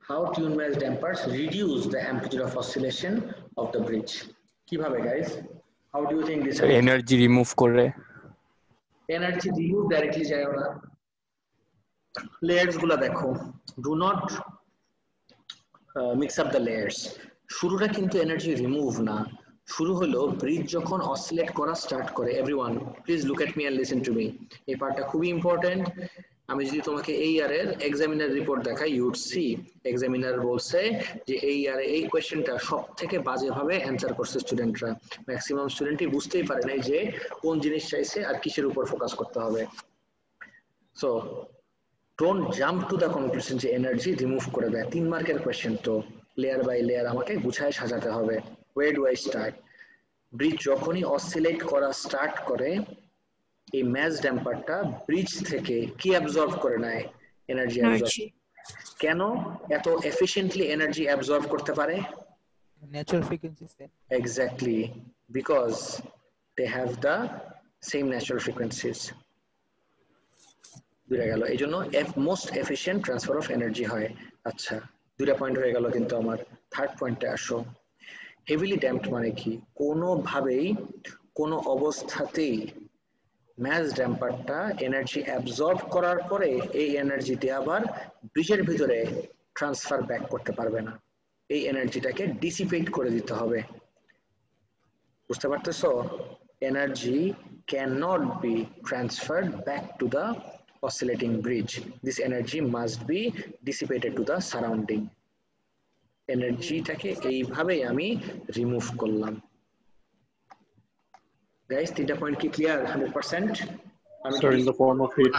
How tuned mesh dampers reduce the amplitude of oscillation of the bridge? কিভাবে guys? How do you think this?
Energy remove করে।
এনার্জি রিমুভ ডাইরেক্টলি যায় না, লেয়ার্স গুলা দেখো, do not mix up the layers. শুরুটা কিন্তু এনার্জি রিমুভ না, শুরু হলো ব্রিজ যখন অসিলেট করা স্টার্ট করে, everyone please look at me and listen to me, এই পার্টটা খুবই ইম্পর্টেন্ট। আমি যদি তোমাকে এই ইয়ারের এক্সামিনার রিপোর্ট দেখাই, ইউড সি এক্সামিনার বলছে যে এই ইয়ারে এই কোয়েশ্চেনটা সব থেকে বাজেভাবে অ্যান্সার করছে স্টুডেন্টরা, ম্যাক্সিমাম স্টুডেন্টই বুঝতেই পারে নাই যে কোন জিনিস চাইছে আর কিসের উপর ফোকাস করতে হবে। So don't jump to the conclusion যে এনার্জি রিমুভ করে দেয়। 3 মার্কের কোয়েশ্চেন, তো লেয়ার বাই লেয়ার আমাকে গুছায় সাজাতে হবে। Way do I start? Bridge যখনই অসিলেট করা স্টার্ট করে, এই ম্যাচ ড্যাম্পারটা ব্রিজ থেকে কি অ্যাবজর্ব করে নেয়? Energy absorb. কেন এত এফিশিয়েন্টলি এনার্জি অ্যাবজর্ব করতে পারে?
Natural frequencies.
Exactly, because they have the same natural frequencies. দুইটা গেল, এই জন্য most efficient transfer of energy হয়। আচ্ছা, দুইটা পয়েন্ট হয়ে গেল, কিন্তু আমার থার্ড পয়েন্টে আসো। হেভিলি ড্যাম্পড মানে কি? কোনোভাবেই কোনো অবস্থাতেই ম্যাচ ড্যাম্পারটা এনার্জি অ্যাবজর্ব করার পরে এই এনার্জিটি আবার ব্রিজের ভিতরে ট্রান্সফার ব্যাক করতে পারবে না, এই এনার্জিটাকে ডিসিপেট করে দিতে হবে। বুঝতে পারতেছো? Energy cannot be transferred back to the oscillating bridge. This energy must be dissipated to the surrounding. এনার্জিটাকে এইভাবেই আমি রিমুভ করলাম। গাইস, 3টা পয়েন্ট কি clear 100%?
Sir, in the form of heat.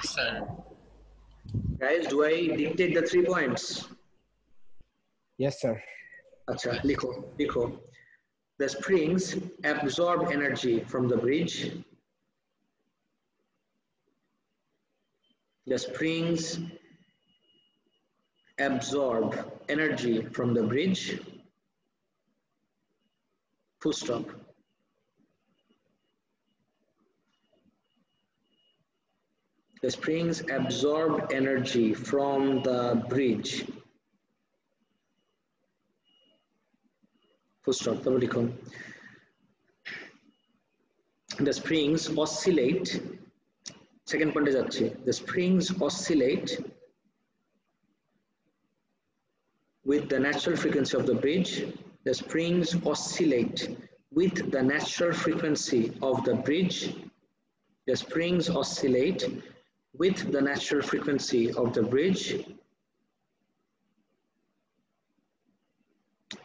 Guys, do I dictate the 3 points?
Yes, sir.
আচ্ছা, লিখো। The springs absorb energy from the bridge. The springs absorb energy from the bridge. Full stop. The springs absorb energy from the bridge. Full stop. The springs oscillate. Second point is the springs oscillate with the natural frequency of the bridge. The springs oscillate with the natural frequency of the bridge. The springs oscillate with the natural frequency of the bridge.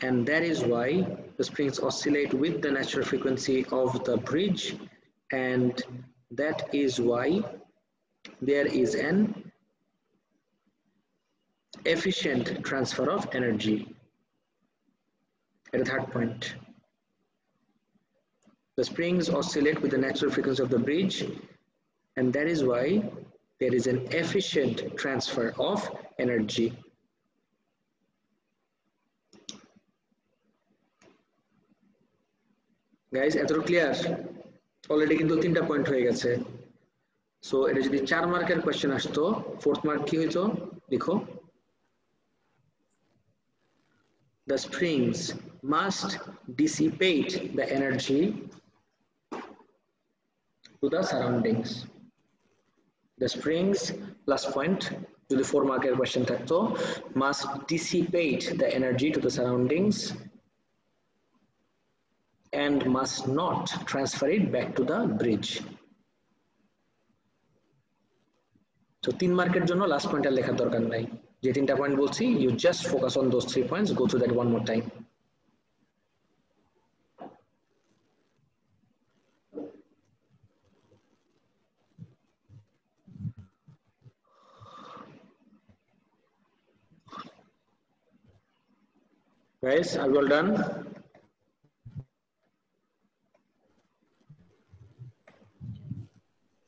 And that is why the springs oscillate with the natural frequency of the bridge, and that is why there is an efficient transfer of energy. At the third point, the springs oscillate with the natural frequency of the bridge, and that is why there is an efficient transfer of energy. Guys, এতটুকু ক্লিয়ার? অলরেডি কিন্তু 3টা পয়েন্ট হয়ে গেছে। সো এটা যদি 4 মার্কের কোশ্চেন আসতো, 4th মার্ক কি হইতো? লিখো। The springs must dissipate the energy to the surroundings. The springs, last point, যদি 4 মার্কের কোশ্চেন থাকতো, must dissipate the energy to the surroundings and must not transfer it back to the bridge. So 3 মার্কের জন্য লাস্ট পয়েন্ট আর লেখার দরকার নাই, যে 3টা পয়েন্ট বলছি, you just focus on those 3 points, go through that one more time. Guys, are we all done?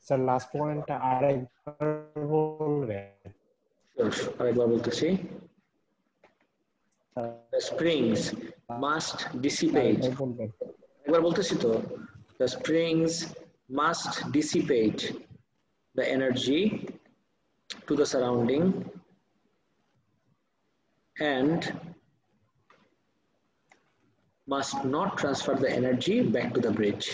Sir, last point আরেকবার বলবেন?
আরেকবার বলতেছি। The springs must dissipate. একবার বলতেছি তো। The springs must dissipate the energy to the surrounding and must not transfer the energy back to the bridge.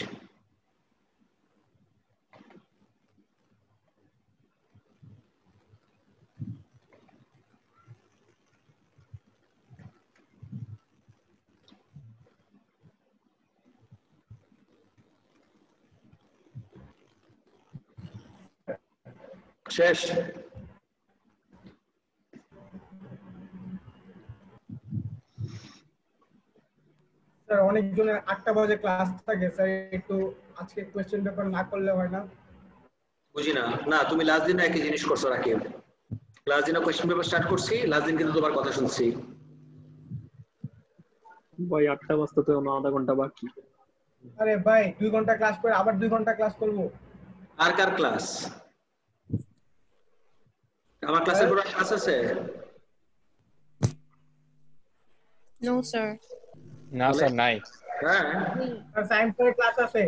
শেষ।
স্যার অনেকজনের 8টা বাজে ক্লাস থাকে স্যার, একটু আজকে কোশ্চেন পেপার না করলে হয় না?
বুঝি না। না তুমি লাস্ট দিন একই জিনিস করছো রাকিব। লাস্ট দিনে কোশ্চেন পেপার স্টার্ট করছি, লাস্ট দিন কিন্তু তোমার কথা শুনছি।
ভাই 8টা বাজতে তো আধা ঘন্টা বাকি।
আরে ভাই 2 ঘন্টা ক্লাস করে আবার 2 ঘন্টা ক্লাস করব।
আর কার ক্লাস? আমার ক্লাসের পর ক্লাস আছে?
No sir.
না স্যার নাই।
হ্যাঁ
স্যার সায়েন্সের ক্লাস আছে।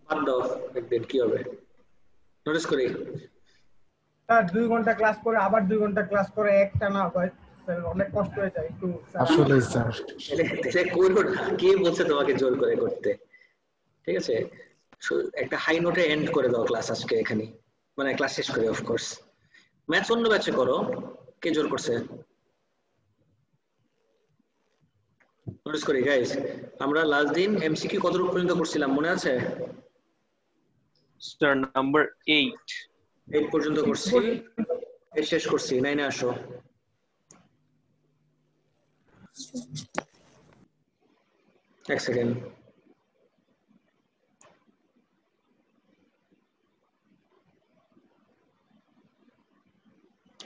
বাদ দাও, একদিন কি হবে নোটিস করি।
স্যার 2 ঘন্টা ক্লাস করে আবার 2 ঘন্টা ক্লাস করে একটা না ভাই স্যার অনেক কষ্ট হয়ে যায় একটু।
আসলে স্যার
এটা করো না, কে বলছে তোমাকে জোর করে করতে? ঠিক আছে, একটা হাই নোটে এন্ড করে দাও ক্লাস আজকে এখানে, মানে ক্লাস শেষ করে। অফ কোর্স ম্যাথস অন্য ব্যাচে করো, কে জোর করছে? নোটিস করি গাইস, আমরা লাস্ট দিন এমসিকিউ কত রূপ পর্যন্ত করছিলাম মনে আছে?
স্যার নাম্বার 8
পর্যন্ত করছি, শেষ করছি। 9 এ আসো। এক সেকেন্ড।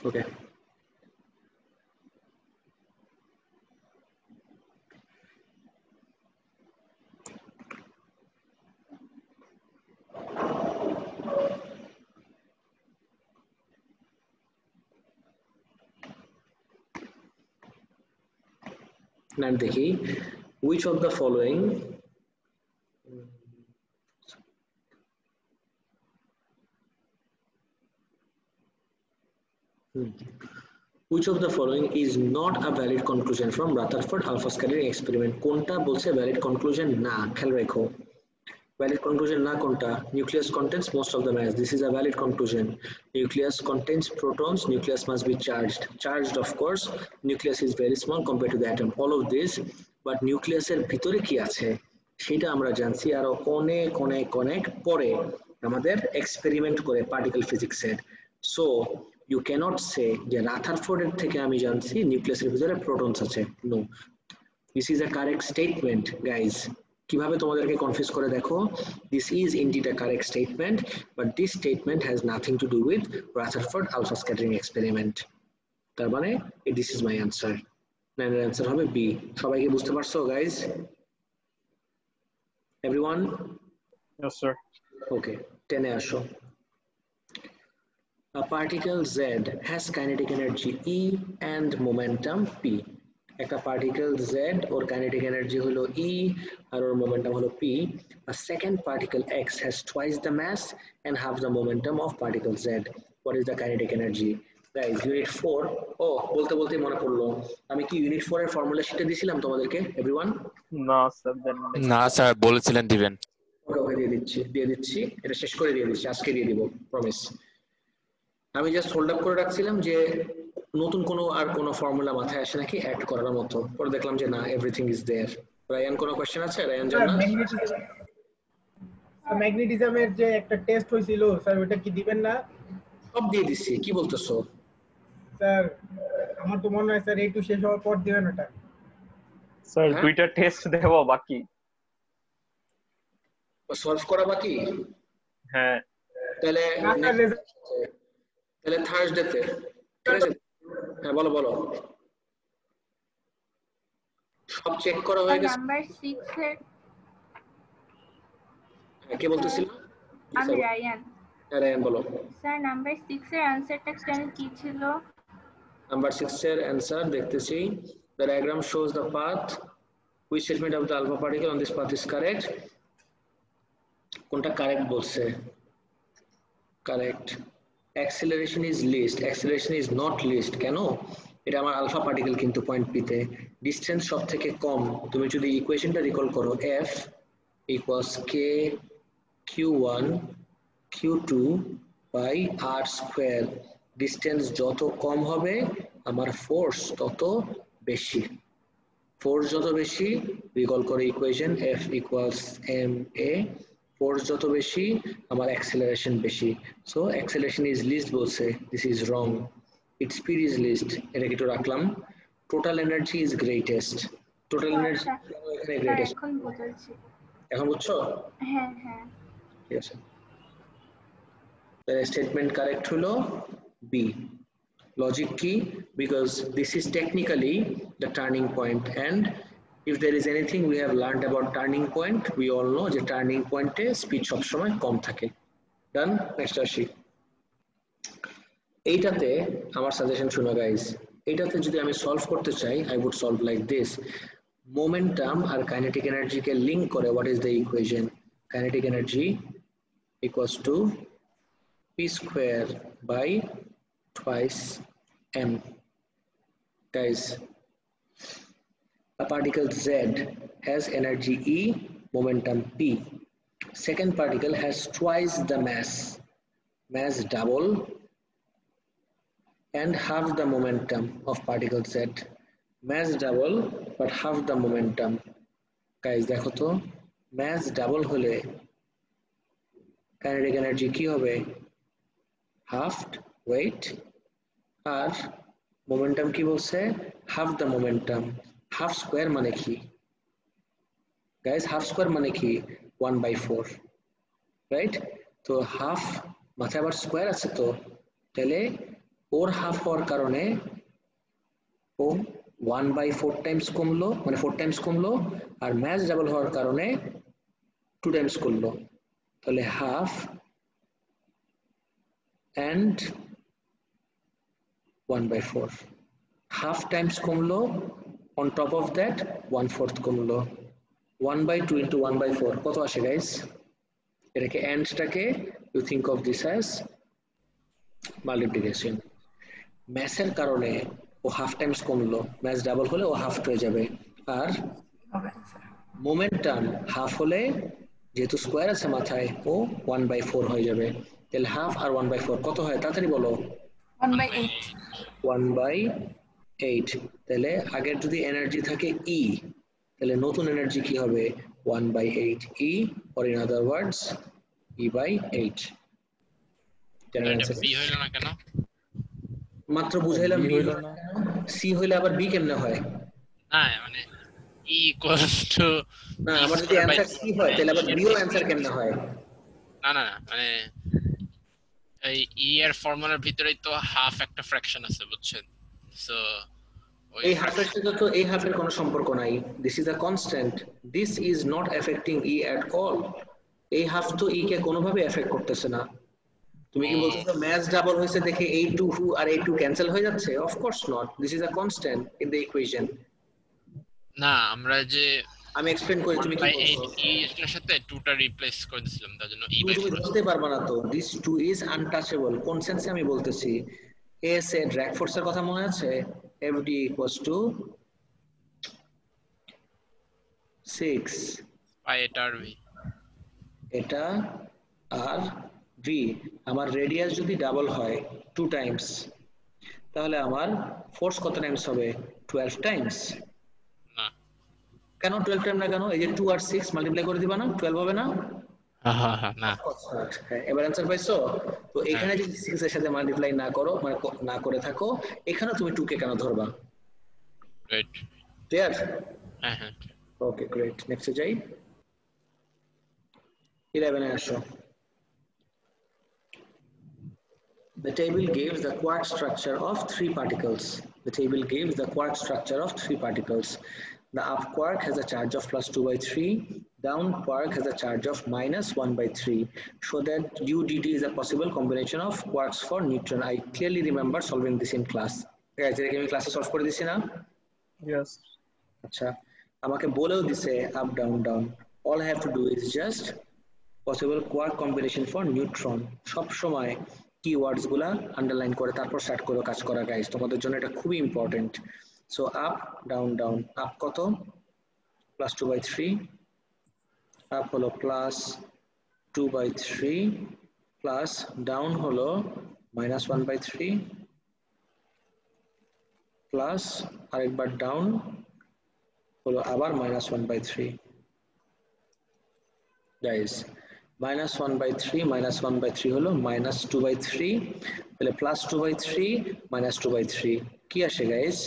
ওকে, নাম দেখি। Which of the following Which of the following is not a valid conclusion from Rutherford alpha scattering experiment? কোনটা বলছে valid conclusion না? খেয়াল রাখো, valid conclusion না কোনটা? Nucleus contains most of the mass. This is a valid conclusion. Nucleus contains protons. Nucleus must be charged. Charged, of course. Nucleus is very small compared to the atom. All of this, but nucleus এর ভিতরে কি আছে সেটা আমরা জানছি আরো অনেক অনেক অনেক পরে আমাদের এক্সপেরিমেন্ট করে পার্টিকেল ফিজিক্সের। সো you cannot say যে রাথারফোর্ডের থেকে আমি জানছি নিউক্লিয়াসের ভিতরে প্রোটনস আছে। No, this is a correct statement guys. কিভাবে তোমাদেরকে কনফিউজ করে দেখো, this is indeed a correct statement, but this statement has nothing to do with Rutherford alpha scattering experiment. তার মানে this is my answer. 9 এর आंसर হবে B. সবাই কি বুঝতে পারছো guys? everyone?
Yes sir.
Okay, 10 এ আসো। A particle Z has kinetic energy E and momentum P. একটা পার্টিকেল Z ওর কাইনেটিক এনার্জি হলো E আর ওর মোমেন্টাম হলো P. A second particle X has twice the mass and half the momentum of particle Z. What is the kinetic energy? Guys, unit 4. Oh, বলতে বলতে মনে পড়লো, আমি কি ইউনিট 4 এর ফর্মুলা শিটে দিছিলাম তোমাদেরকে এভরিওয়ান?
না স্যার দেন
না স্যার বলেছিলেন দিবেন।
ওকে দিয়ে দিচ্ছি, এটা শেষ করে দিয়ে দিচ্ছি, আজকে দিয়ে দিব প্রমিস। আমি জাস্ট হোল্ড আপ করে রাখছিলাম যে নতুন কোনো আর কোনো ফর্মুলা মাথায় আসে নাকি অ্যাড করার মতো, পরে দেখলাম যে না, এভরিথিং ইজ देयर। রায়ান কোনো কোশ্চেন আছে? রায়ান জানা
ম্যাগনেটিজমের যে একটা টেস্ট হয়েছিল স্যার, ওটা কি দিবেন না?
সব দিয়ে দিছি, কি বলতেছো
স্যার? আমার তো মনে হয় স্যার এই টু শেষ হওয়ার পর দিবেন ওটা।
স্যার দুইটা টেস্ট দেওয়া বাকি,
সলভ করা বাকি।
হ্যাঁ
তাহলে থার্সডেতে, ঠিক আছে? হ্যাঁ বলো বলো, সব চেক করা হয়ে গেছে।
নাম্বার 6 এর
কে বলতেছিল?
আমি রায়ান।
রায়ান বলো।
স্যার নাম্বার 6 এর आंसरটা কি ছিল?
নাম্বার 6 এর आंसर দেখতেছি, the diagram shows the path which segment of the alpha particle on this path is correct. কোনটা কারেক্ট বলছে? Correct. acceleration is least, acceleration is not least। কেন? এটা আমার আলফা পার্টিকেল কিন্তু পয়েন্ট পিতে ডিসটেন্স সব থেকে কম। তুমি যদি ইকুয়েশনটা রিকল করো, f equals k q1 q2 by r square, distance যত কম হবে আমার ফোর্স তত বেশি। ফোর্স যত বেশি, রিকল করো equation, f equals ma, force যত বেশি আমার অ্যাক্সেলারেশন বেশি, সো অ্যাক্সেলারেশন ইজ লিস্ট বলছে, this is wrong, its speed is least, এটা একটু রাখলাম। Total energy is greatest, total energy এখানে গ্রেটেস্ট।
এখন বুঝাচ্ছি।
এখন বুঝছো?
হ্যাঁ হ্যাঁ
ঠিক আছে, তাহলে স্টেটমেন্ট কারেক্ট হলো বি। লজিক কি? Because this is technically the turning point, and if there is anything we have learned about turning point, we all know যে টার্নিং পয়েন্টে স্পিড সবসময় কম থাকে। ডান, নেক্সট আসি। এইটাতে আমার সাজেশন শুনো গাইস, এইটাতে যদি আমি সলভ করতে চাই, I would solve like this. Momentum আর কাইনেটিক এনার্জিকে লিঙ্ক করে what is the equation? Kinetic energy equals to P square by twice M. Guys, a particle Z has energy E, momentum P. Second particle has twice the mass double and half the momentum of particle Z. Mass double but half the momentum. Guys, দেখো তো, mass double হলে kinetic energy কি হবে? Half weight, আর momentum কি বলছে? Half the momentum. Half square মানে কি গাইস? হাফ স্কোয়ার মানে কি? 1/4, রাইট? তো হাফ মাথায় আবার স্কোয়ার আছে, তো তাহলে ওর হাফ হওয়ার কারণে ও 1/4 টাইমস কমলো, মানে 4 টাইমস কমলো, আর ম্যাচ ডাবল হওয়ার কারণে 2 টাইমস কমলো, তাহলে হাফ অ্যান্ড 1/4, হাফ টাইমস কমলো, on top of that 1/4 কমলো, 1/2 into 1/4 কত আসে গাইস? এটাকে এন্ডটাকে you think of this as multiplication. ম্যাসের কারণে ও হাফ টাইমস কমলো, ম্যাস ডাবল হলে ও হাফ হয়ে যাবে, আর মোমেন্টাম হাফ হলে যেহেতু স্কোয়ার আছে মাথায় ও 1/4 হয়ে যাবে, তাহলে হাফ আর 1/4 কত হয়? তাড়াতাড়ি বলো।
1/8
1/8। তাহলে আগের যদি এনার্জি থাকে E, তাহলে নতুন এনার্জি কি হবে? 1/8 E, or in other words E/8।
B হইল না কেন?
মাত্র বুঝাইলাম বি হইল না, সি হইলে আবার বি কেমনে হয়?
না মানে E equals to,
না, আমার যদি অ্যানসার সি হয় তাহলে আবার বি এর অ্যানসার কেমনে হয়?
না না না, মানে এই ই এর ফর্মুলার ভিতরেই তো হাফ একটা ফ্র্যাকশন আছে, বুঝছেন? সো
এই হাফের সাথে তো এই হাফের কোনো সম্পর্ক নাই, this is a constant, this is not affecting E at all. এই হাফ তো ই কে কোনোভাবে এফেক্ট করতেছে না। তুমি কি বলছো ম্যাচ ডাবল হয়েছে দেখে এই টু আর এই টু ক্যান্সেল হয়ে যাচ্ছে? Of course not, this is a constant in the equation.
না, আমরা যে
আমি এক্সপ্লেইন করি, তুমি কি বলছো?
ই এর সাথে 2টা রিপ্লেস করে দিয়েছিলাম, তার জন্য
তুমি বুঝতে পারবা না তো, দিস টু ইজ আনটাচেবল। কোন সেন্সে আমি বলতেছি? এস এর ড্র্যাগ ফোর্সের কথা মনে আছে? FD equals to 6
পাই এটা আর ভি,
এটা আর ভি। আমার রেডিয়াস যদি ডাবল হয় 2 টাইমস, তাহলে আমার ফোর্স কত টাইমস হবে? 12 টাইমস।
না
কেন 12 টাইম না? কেন? এই যে 2 আর 6 মাল্টিপ্লাই করে দিবা না, 12 হবে না?
না,
এবার অ্যানসার পাইছো তো? এখানে যদি 6 এর সাথে মাল্টিপ্লাই না করো, মানে না করে থাকো, এখানে তুমি 2 কে কেন ধরবা?
Great,
clear?
হ্যাঁ হ্যাঁ,
ওকে গ্রেট, নেক্সট যাই। 11 এ আসো। The table gives the quark structure of 3 particles. The table gives the quark structure of 3 particles. The up quark has a charge of +2/3. Down quark has a charge of -1/3. Show that UDT is a possible combination of quarks for neutron. I clearly remember solving this in class. Guys, এটা কি আমি ক্লাসে সলভ করে দিছি না?
Yes.
আচ্ছা, আমাকে বলেও দিছে up down down. All I have to do is just possible quark combination for neutron. সব সময় কিওয়ার্ডস গুলা আন্ডারলাইন করে তারপর স্টার্ট করো কাজ করা গাইস, তোমাদের জন্য এটা খুবই important. So up down down, up কত? +2/3, আপ হলো +2/3, প্লাস ডাউন হলো -1/3, প্লাস আরেকবার ডাউন হলো আবার -1/3। Guys minus 1 by 3 minus 1 by 3 হলো minus 2 by 3 তাহলে plus 2 by 3 minus 2 by 3 কি আসে guys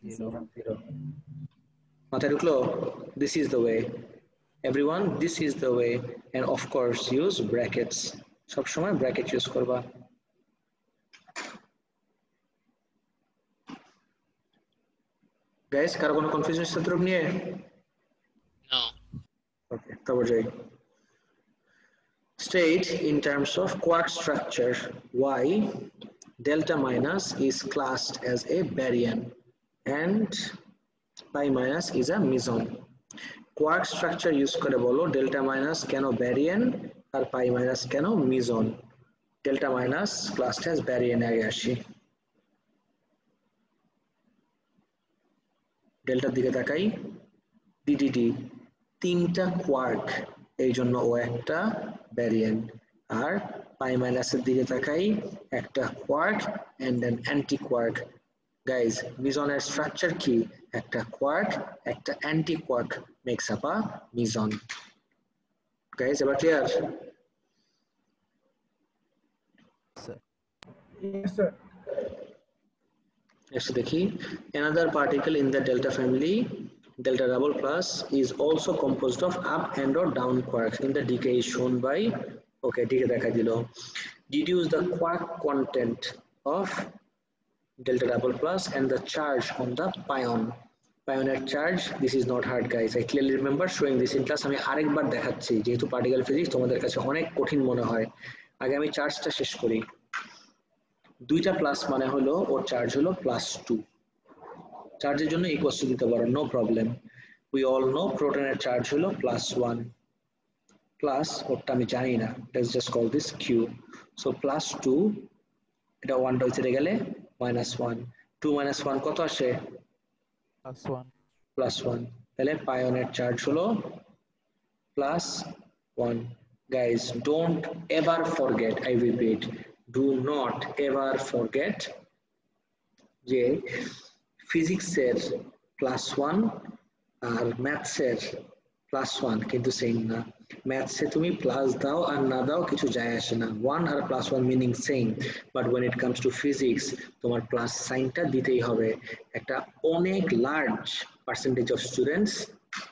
0 মাথায় ঢুকলো this is the way everyone this is the way and of course use brackets সব সময় bracket use করবা guys কারো কোনো কনফিউশন সূত্র নিয়ে
No.
Okay, তারপর যাই state in terms of quark structure why delta minus is classed as a baryon and pi minus is a meson quark structure use করে বলো delta minus কেন baryon আর pi minus কেন meson delta minus classed as baryon আগে আসি delta দিকে তাকাই DDD তিনটা কোয়ার্ক এই জন্য ও একটা ব্যারিয়ান আর পাই মাইনাসের দিকে তাকাই একটা quark and an anti quark guys মিজনের স্ট্রাকচার কি একটা কোয়ার্ক একটা anti quark makes up a meson guys এবার ক্লিয়ার
Yes, sir.
Let's দেখি another particle in the delta family delta double plus is also composed of up and or down quarks in the decay is shown by okay দিকে দেখা দিল deduce the quark content of delta double plus and the charge on the pioneer charge this is not hard guys I clearly remember showing this in class আমি আরেকবার দেখাচ্ছি যেহেতু পার্টিকেল ফিজিক্স তোমাদের কাছে অনেক কঠিন মনে হয় আগে আমি চার্জটা শেষ করি দুইটা প্লাস মানে হলো ওর চার্জ হলো +2 চার্জের জন্য ইকুয়াল টু দিতে পারো no problem we all know প্রোটনের চার্জ হলো +1 প্লাস ওটা আমি জানি না let's just call this Q so +2 এটা 1 টা চলে গেলে -1 2 1 কত আসে +1 তাহলে পায়োনের চার্জ হলো +1 guys don't ever forget I repeat do not ever forget যে ফিজিক্সের +1 আর ম্যাথসের +1 কিন্তু সেম না ম্যাথসে তুমি প্লাস দাও আর না দাও কিছু যায় আসে না 1 আর +1 meaning same but when it comes to physics তোমার প্লাস সাইনটা দিতেই হবে একটা অনেক large percentage of students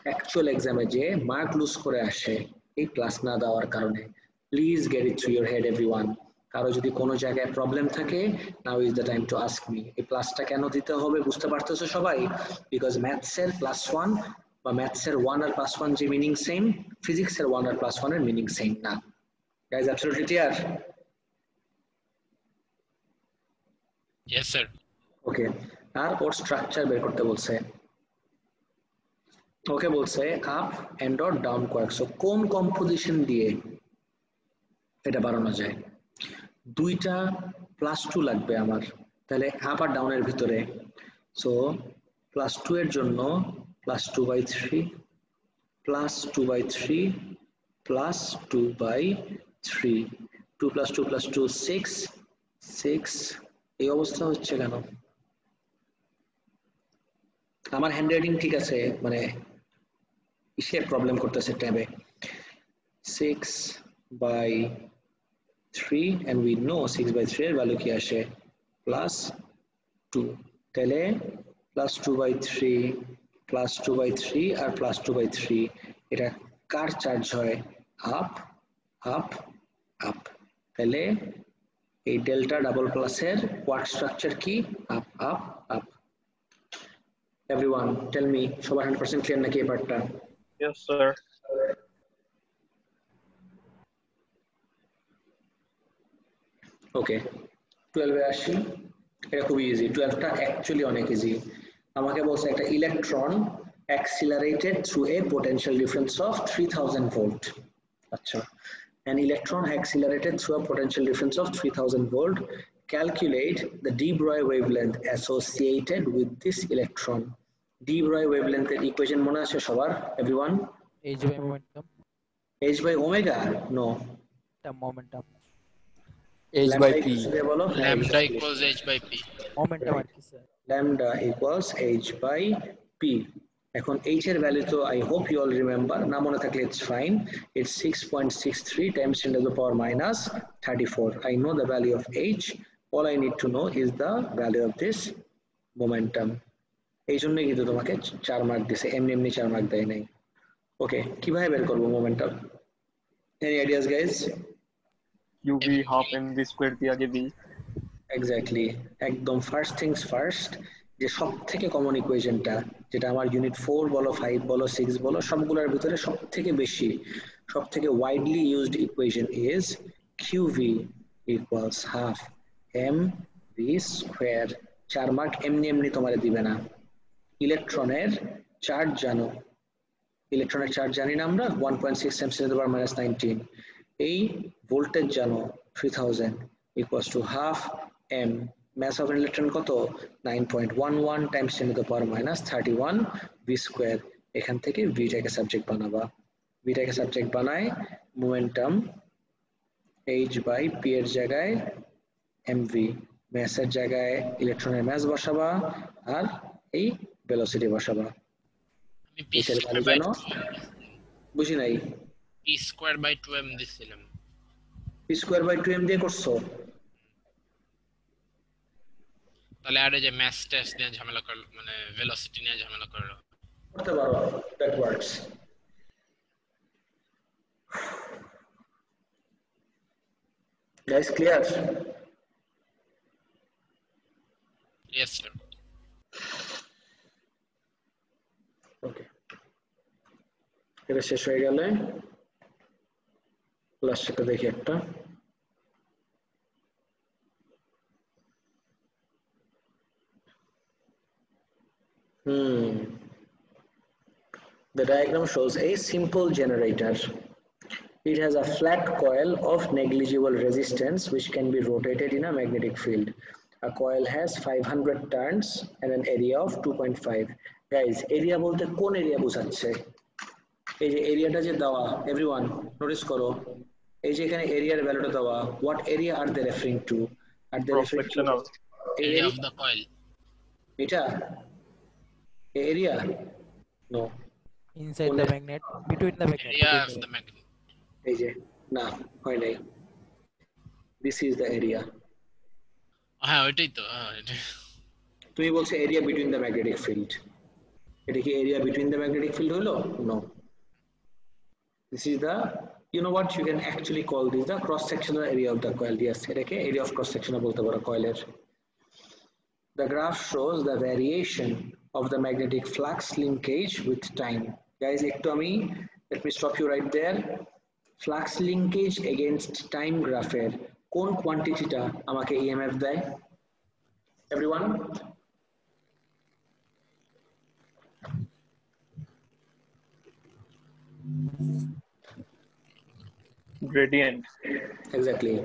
actual এক্সামে যে মার্ক লুজ করে আসে এই প্লাস না দেওয়ার কারণে please get it through your head everyone কারো যদি কোনো জায়গায় প্রবলেম থাকে now is the time to ask me এই প্লাসটা কেন দিতে হবে বুঝতে পারতেছো সবাই বিকজ ম্যাথসের +1 বা ম্যাথসের 1 আর +1 যে মিনিং সেম ফিজিক্সের 1 আর +1 এর মিনিং সেম না guys absolutely clear
Yes sir.
Okay আর ওর স্ট্রাকচার বের করতে বলছে ওকে বলছে up and or down quark so কোন কম্পোজিশন দিয়ে এটা বানানো যায় দুইটা +2 লাগবে আমার তাহলে আপ আর ডাউনের ভিতরে সো +2 এর জন্য +2/3 +2/3 +2/3 2 + 2 + 2 6 এই অবস্থা হচ্ছে কেন আমার হ্যান্ডরাইটিং ঠিক আছে মানে ইসে প্রবলেম করতেছে ট্যাবে 6/3 and we know 6/3 এর ভ্যালু কি আসে +2 তাহলে +2/3 +2/3 আর +2/3 এটা কার চার্জ হয় আপ আপ আপ তাহলে এই ডেল্টা ডাবল প্লাসের কোয়ার্ক স্ট্রাকচার কি up up up everyone tell me সবার 100% ক্লিয়ার নাকি এই পার্টটা
Yes sir.
ওকে 12 এ আসি এটা খুব ইজি 12টা অ্যাকচুয়ালি অনেক ইজি আমাকে বলছে একটা electron accelerated through a potential difference of 3000 volt আচ্ছা an electron accelerated through a potential difference of 3000 volt calculate the de Broglie wavelength associated with this electron de Broglie wavelength এর ইকুয়েশন মনে আছে সবার everyone
h by momentum
h by omega no
momentum
h by p
lambda equals h by p
momentum আর কি sir
lambda equals h by p এখন h এর ভ্যালু তো I hope you all remember, না মনে থাকলে it's fine, it's 6.63 times 10 to the power minus 34. I know the value of h, all I need to know is the value of this momentum. এই জন্য কিন্তু তোমাকে 4 মার্ক দিছে, এমনি 4 মার্ক দেয় নাই। ওকে, কিভাবে বের করব momentum? Any ideas guys?
uv half mv square দিয়ে আগে দিই।
এক্স্যাক্টলি, একদম ফার্স্ট থিংস ফার্স্ট, যে সবথেকে কমন ইকুয়েশনটা, যেটা আমার ইউনিট 4 বলো 5 বলো 6 বলো সবগুলোর ভিতরে সবথেকে বেশি, সবথেকে widely used equation is qv equals half mv square। 4 mark এমনি তোমারে দিবে না। ইলেকট্রনের চার্জ জানো, ইলেকট্রনের চার্জ জানি না আমরা 1.6 times 10 to the power minus 19। এই ভোল্টেজ জানো 3000 equals to half m, mass of an electron কত 9.11 times 10 to the power minus 31 v square। এখান থেকে v টাকে সাবজেক্ট বানাবা, v টাকে সাবজেক্ট বানায় মোমেন্টাম h by p এর জায়গায় mv, mass এর জায়গায় ইলেকট্রনের mass বসাবা আর এই ভেলোসিটি বসাবা। এর ভ্যালু জানো? বুঝি নাই।
p square by 2m দিছিলাম।
p square by 2m দিয়ে করছো?
তাহলে আর এই যে ম্যাস টেস্ট নিয়ে ঝামেলা করল, মানে ভেলোসিটি নিয়ে ঝামেলা করলো
করতে পারো, that works. Guys clear?
yes sir।
ওকে, এটা শেষ হয়ে গেলে লাস্টটা দেখি একটা। The diagram shows a simple generator. It has a flat coil of negligible resistance which can be rotated in a magnetic field. A coil has 500 turns and an area of 2.5. Guys, area bolte কোন area বোঝাচ্ছে? এই যে এরিয়াটা যে দেওয়া, এভরিওয়ান নোটিস করো, এই যে এখানে এরিয়ার ভ্যালুটা দেওয়া, what area are they referring to? Are they referring to
area of the coil?
এটা area? No.
Inside the magnet, between the magnet.
Area of the magnet.
এই যে না হয় নাই, this is the area.
হ্যাঁ ওইটাই তো।
তুমি বলছো area between the magnetic field, এটা কি area between the magnetic field হলো? No, this is the, you know what, you can actually call this the cross sectional area of the coil. Yes, এটাকে area of cross section বলতে পারো কয়েলের। The graph shows the variation of the magnetic flux linkage with time. Guys, একটু আমি, let me stop you right there. Flux linkage against time গ্রাফের কোন কোয়ান্টিটিটা আমাকে EMF দেয়? Everyone?
Gradient.
Exactly.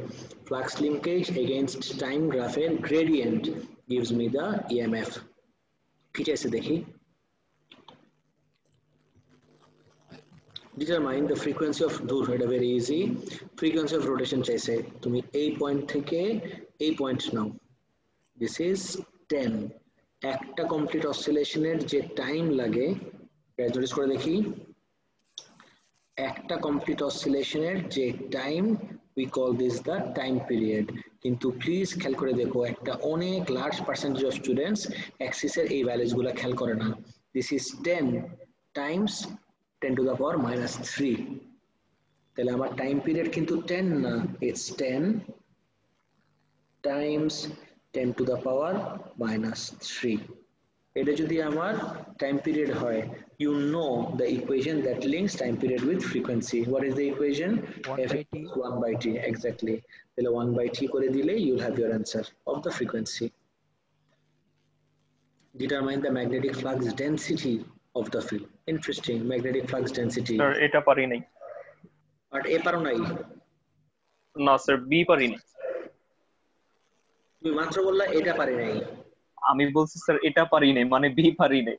Flux linkage against time গ্রাফের gradient gives me the EMF. কি চাইছে দেখি? Determine the frequency of দূর, এটা very easy. Frequency of rotation চাইছে, তুমি এই পয়েন্ট থেকে এই পয়েন্ট নাও, this is 10. একটা কমপ্লিট অসিলেশনের যে টাইম লাগে, নোটিস করে দেখি, একটা কমপ্লিট অসিলেশনের যে time, we call this the time period. কিন্তু প্লিজ খেয়াল করে দেখো, একটা অনেক লার্জ পার্সেন্টেজ অফ স্টুডেন্টস অ্যাক্সিসের এই ভ্যালুসগুলো খেয়াল করে না। This is 10 times 10 to the power minus 3. তাহলে আমার টাইম পিরিয়ড কিন্তু 10 না, it's 10 times 10 to the power minus 3. এটা যদি আমার টাইম পিরিয়ড হয়, you know the equation that links time period with frequency. What is the equation? F equals 1 by t. Exactly. তাহলে 1 by t করে দিলে you'll have your answer of the frequency. Determine the magnetic flux density of the field. Interesting. Magnetic flux density.
Sir এটা পারি নাই।
আর এ পারো নাই?
না স্যার, বি পারি নাই।
তুমি মাত্র বললা এটা পারি নাই।
আমি বলছি স্যার এটা পারি নাই, মানে বি পারি নাই।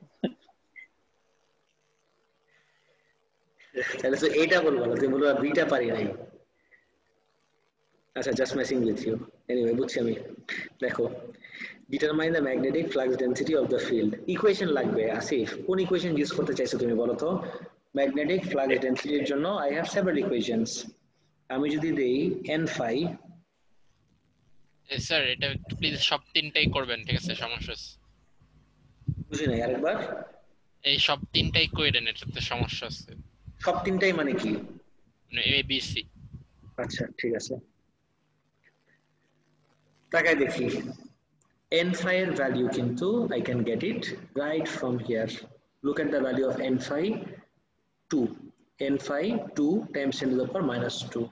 তাহলে তো এটা বলবো না, তুমি বলবা বিটা পারি নাই। আচ্ছা, just messing with you. Anyway বুঝছি আমি। দেখো, determine the magnetic flux density of the field. Equation লাগবে আসিফ, কোন ইকুয়েশন ইউজ করতে চাইছো তুমি বলো তো? ম্যাগনেটিক ফ্লাক্স ডেন্সিটির জন্য আই হ্যাভ সেভারাল ইকুয়েশনস। আমি যদি দেই n phi,
স্যার এটা একটু প্লিজ সব তিনটাই করবেন, ঠিক আছে? সমস্যা আছে।
বুঝি নাই, আরেকবার।
এই সব তিনটাই করে দেন, এটাতে সমস্যা আছে।
সব তিনটাই মানে কি?
মানে এ বি সি।
আচ্ছা ঠিক আছে, তাকাই দেখি। n phi এর ভ্যালু কিন্তু I can get it right from here. Look at the value of n phi, 2. n phi 2 times 10 to the power minus 2.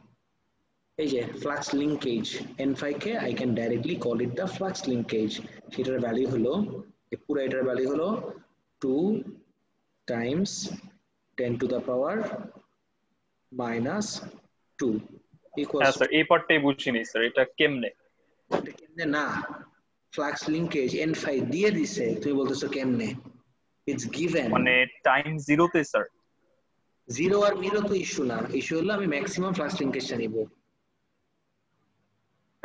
এই যে ফ্লাক্স লিঙ্কেজ n phi কে I can directly call it the flux linkage. সেটার ভ্যালু হলো, পুরো এটার ভ্যালু হলো 2 times 10 to the power minus 2 equals
হ্যাঁ স্যার, এই পার্টটাই বুঝিনি স্যার, এটা কেমনে?
এটা কেমনে না, ফ্লাক্স লিঙ্কেজ n phi দিয়ে দিছে, তুমি বলতেছো কেমনে? It's given.
মানে টাইম জিরোতে স্যার?
জিরো আর মিরো তো ইস্যু না, ইস্যু হলো আমি ম্যাক্সিমাম ফ্লাক্স লিঙ্কেজটা নিব।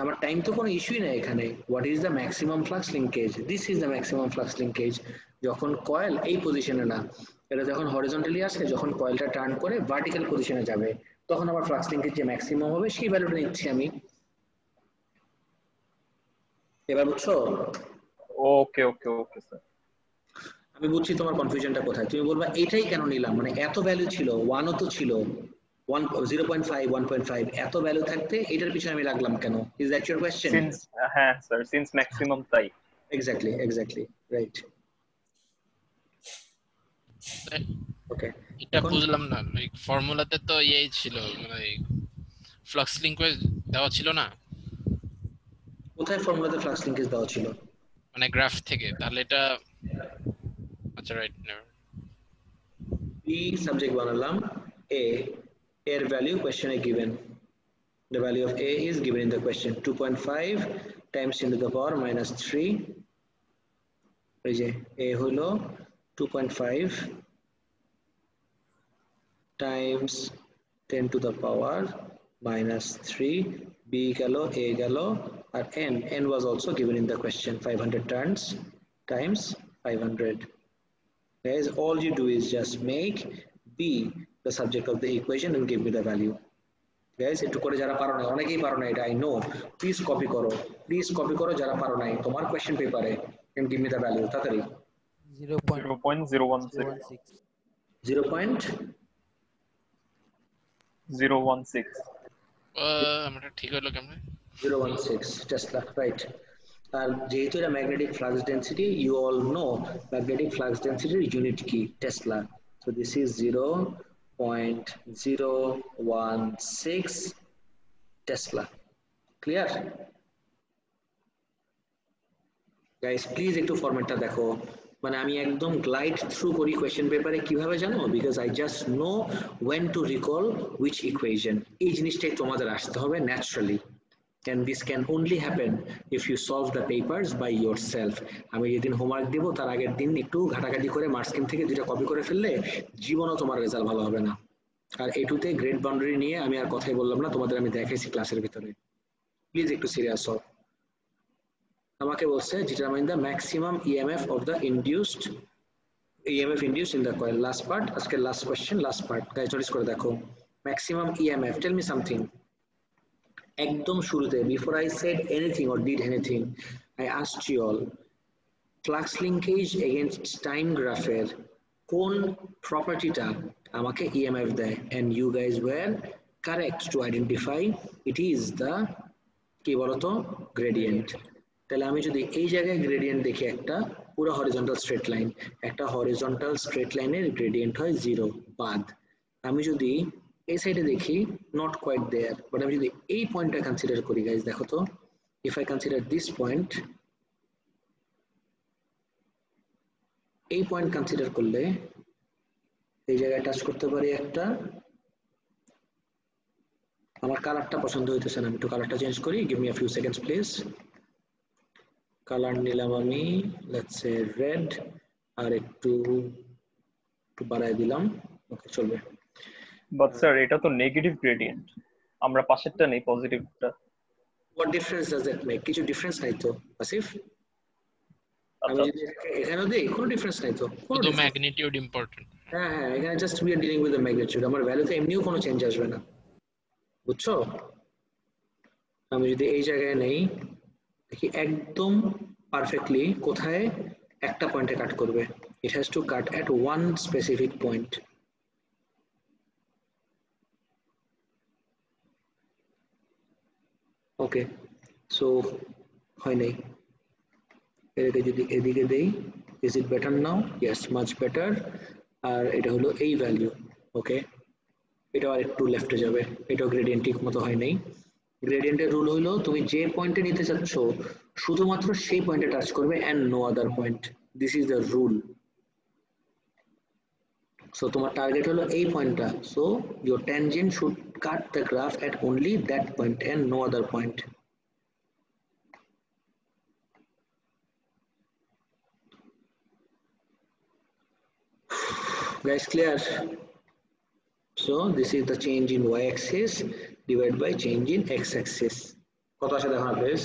আমার টাইম তো কোনো ইস্যুই না এখানে। What is the maximum flux linkage? This is the maximum flux linkage. যখন কয়েল এই পজিশনে না, এটা যখন হরিজন্টালি আসে, যখন কয়েলটা টার্ন করে ভার্টিক্যাল পজিশনে যাবে, তখন আমার ফ্লাক্স লিঙ্কেজ যে ম্যাক্সিমাম হবে সেই ভ্যালুটা নিচ্ছি আমি। এবার বুঝছো?
ওকে ওকে ওকে স্যার,
আমি বুঝছি তোমার কনফিউশনটা কোথায়। তুমি বলবা এটাই কেন নিলাম, মানে এত ভ্যালু ছিল, 1 ও তো ছিল, 0.5 1.5 এত ভ্যালু থাকতে এটার পিছনে আমি লাগলাম কেন? Is that your question?
Since, হ্যাঁ স্যার, সিন্স ম্যাক্সিমাম তাই।
Exactly right. ওকে,
এটা বুঝলাম না, লাইক ফর্মুলাতে তো এই ছিল, মানে ফ্লাক্স লিঙ্কেজ দেওয়া ছিল না।
কোথায় ফর্মুলাতে ফ্লাক্স লিঙ্কেজ দেওয়া ছিল?
মানে গ্রাফ থেকে, তাহলে এটা আচ্ছা রাইট।
বি সাবজেক্ট বানালাম, এ এর ভ্যালু কোশ্চেনে given, the value of a is given in the question, 2.5 times 10 to the power minus 3। এই যে a হলো 2.5 times 10 to the power minus 3, b গেল, a গেল, আর n was also given in the question, 500 turns times 500। Guys, all you do is just make b the subject of the equation and give me the value. Guys, একটু করে যারা পারো না, অনেকেই পারো না এটা আই নো, প্লিজ কপি করো যারা পারো নাই তোমার কোশ্চেন পেপারে, and give me the value তাড়াতাড়ি।
0.016
আমরা ঠিক হলো কেমনে?
0.016 টেসলা, রাইট। আর যেহেতু এটা magnetic flux density, you all know magnetic flux ডেন্সিটির ইউনিট কি? Tesla. So this is 0.016 tesla. Clear? Guys please একটু ফরম্যাটটা দেখো, মানে আমি একদম গ্লাইড থ্রু করি কোয়েশ্চেন পেপারে, কিভাবে জানো? Because I just no went to recall which equation. এই জিনিসটাই তোমাদের আসতে হবে naturally, and this can only happen if you solve the papers by yourself. আমি যেদিন হোমওয়ার্ক দেব তার আগের দিন একটু ঘাটাঘাটি করে মার্কস্কিম থেকে দুইটা কপি করে ফেললে জীবনও তোমার রেজাল্ট ভালো হবে না। আর এটুতে গ্রেড বাউন্ডারি নিয়ে আমি আর কথাই বললাম না, তোমাদের আমি দেখাইছি ক্লাসের ভিতরে। প্লিজ একটু সিরিয়াস হও। আমাকে বলছে determine the maximum EMF of the induced EMF induced in the coil. Last part, আজকে last question, last part. Guys notice করে দেখো, maximum EMF, tell me something. একদম শুরুতে, before I said anything or did anything, I asked you all flux linkage against time গ্রাফের কোন প্রপার্টিটা আমাকে EMF দেয়, and you guys were correct to identify it is the কি বলতো গ্রেডিয়েন্ট। তাহলে আমি যদি এই জায়গায় গ্রেডিয়েন্ট দেখি, একটা পুরো হরিজন্টাল স্ট্রেট লাইন, একটা হরিজন্টাল স্ট্রেট লাইনের গ্রেডিয়েন্ট হয় 0 বাদ। আমি যদি এই সাইডে দেখি, নট কোয়াইট দেয়ার, বাট আমি যদি এই পয়েন্টটা কনসিডার করি, গাইজ দেখো তো, if I consider this point, এই পয়েন্ট কনসিডার করলে এই জায়গায় টাচ করতে পারি একটা। আমার কালারটা পছন্দ হইতেছে না, আমি একটু কালারটা চেঞ্জ করি, give me a few seconds please. Colour নিলাম আমি, লেটস সে রেড, আর একটু বাড়ায় দিলাম, ওকে চলবে।
বাট স্যার এটা তো নেগেটিভ গ্রেডিয়েন্ট, আমরা পাশেরটা নেই পজিটিভটা।
What difference does that make? কিছু difference নাই তো আসিফ আমি যদি এখানে দেই কোনো difference নাই তো
শুধু ম্যাগনিটিউড ইম্পর্টেন্ট
হ্যাঁ হ্যাঁ এখানে just we are dealing with the magnitude আমার ভ্যালুতে এমনিও কোনো চেঞ্জ আসবে না বুঝছো আমি যদি এই জায়গায় নেই দেখি একদম পারফেক্টলি কোথায় একটা পয়েন্টে কাট করবে it has to cut at one specific point okay so হয় নাই এটাকে যদি এদিকে দেই is it better now yes much better আর এটা হলো এই ভ্যালু ওকে এটা আর একটু লেফটে যাবে এটা গ্রেডিয়েন্ট ঠিক মতো হয় নাই গ্রেডিয়েন্টের রুল হলো তুমি যে পয়েন্টে নিতে চাচ্ছ শুধুমাত্র সেই পয়েন্টে টাচ করবে and no other point this is the rule so তোমার টার্গেট হলো এই পয়েন্টটা so your tangent should cut the graph at only that point and no other point guys clear so this is the change in y-axis divided by change in x-axis কত আসে দেখো না please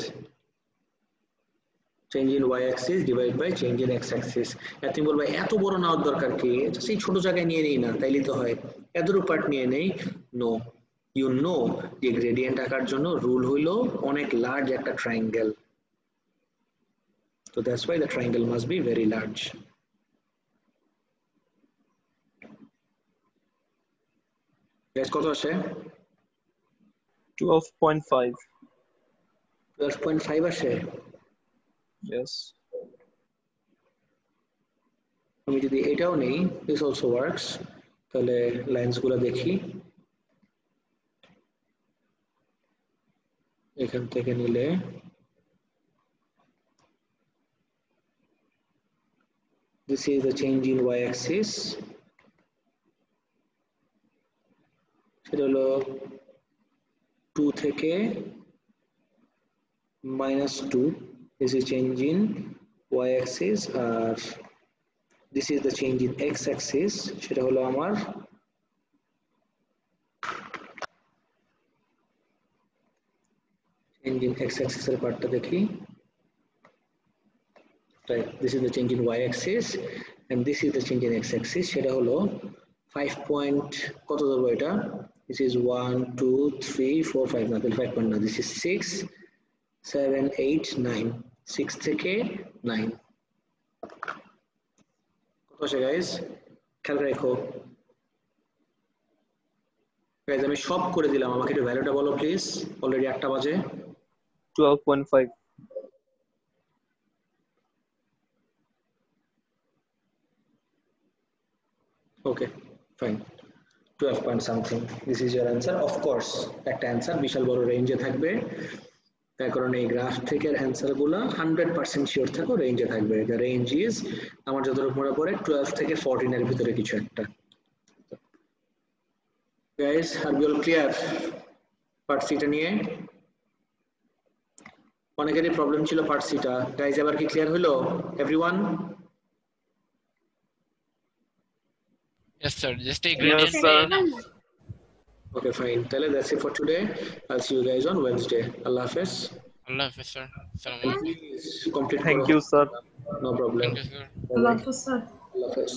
change in y-axis divided by change in x-axis তুমি বলবে এত বড় নেওয়ার দরকার কি সেই ছোট জায়গায় নিয়ে নেই না তাইলেই তো হয় এতটুকু পার্ট নিয়ে নেই নো you know যে গ্রেডিয়েন্ট আঁকার জন্য রুল হইলো অনেক লার্জ একটা triangle so that's why the triangle must be very large guys কত আসে
12.5
12.5 আসে
yes
আমি যদি এটাও নেই this also works তাহলে লাইনস গুলো দেখি এখান থেকে নিলে this is the change in y-axis সেটা হলো 2 থেকে -2 this is change in y-axis R this is the change in x-axis সেটা হলো আমার change in x-axis এর পার্টটা দেখি right this is the change in y-axis and this is the change in x-axis সেটা হলো 5 point কত ধরবো এটা this is 1 2 3 4 5 না 5 point না this is 6 7 8 9 6 থেকে 9 কত আসে গাইস খেয়াল রাখো গাইস আমি সব করে দিলাম আমাকে একটু ভ্যালুটা বলো প্লিজ অলরেডি 8টা বাজে
12.5
okay fine 12 point something this is your answer of course একটা অ্যানসার বিশাল বড় রেঞ্জে থাকবে তার কারণে এই গ্রাফ থেকে অ্যানসার গুলো 100% শিওর থাকো রেঞ্জে থাকবে the range is আমার যতটুকু মনে পড়ে 12 থেকে 14 এর ভিতরে কিছু একটা guys are you all clear part সিটা নিয়ে অনেকেরই প্রবলেম ছিল পার্ট সিটা গাইস এবার কি ক্লিয়ার হলো everyone
yes sir just a gradient
yes sir
okay fine that's it for today I'll see you guys on Wednesday Allah Hafiz
Allah Hafiz sir assalamu alaikum
please complete
thank you sir
no problem
thank you sir
Allah Hafiz sir
Allah Hafiz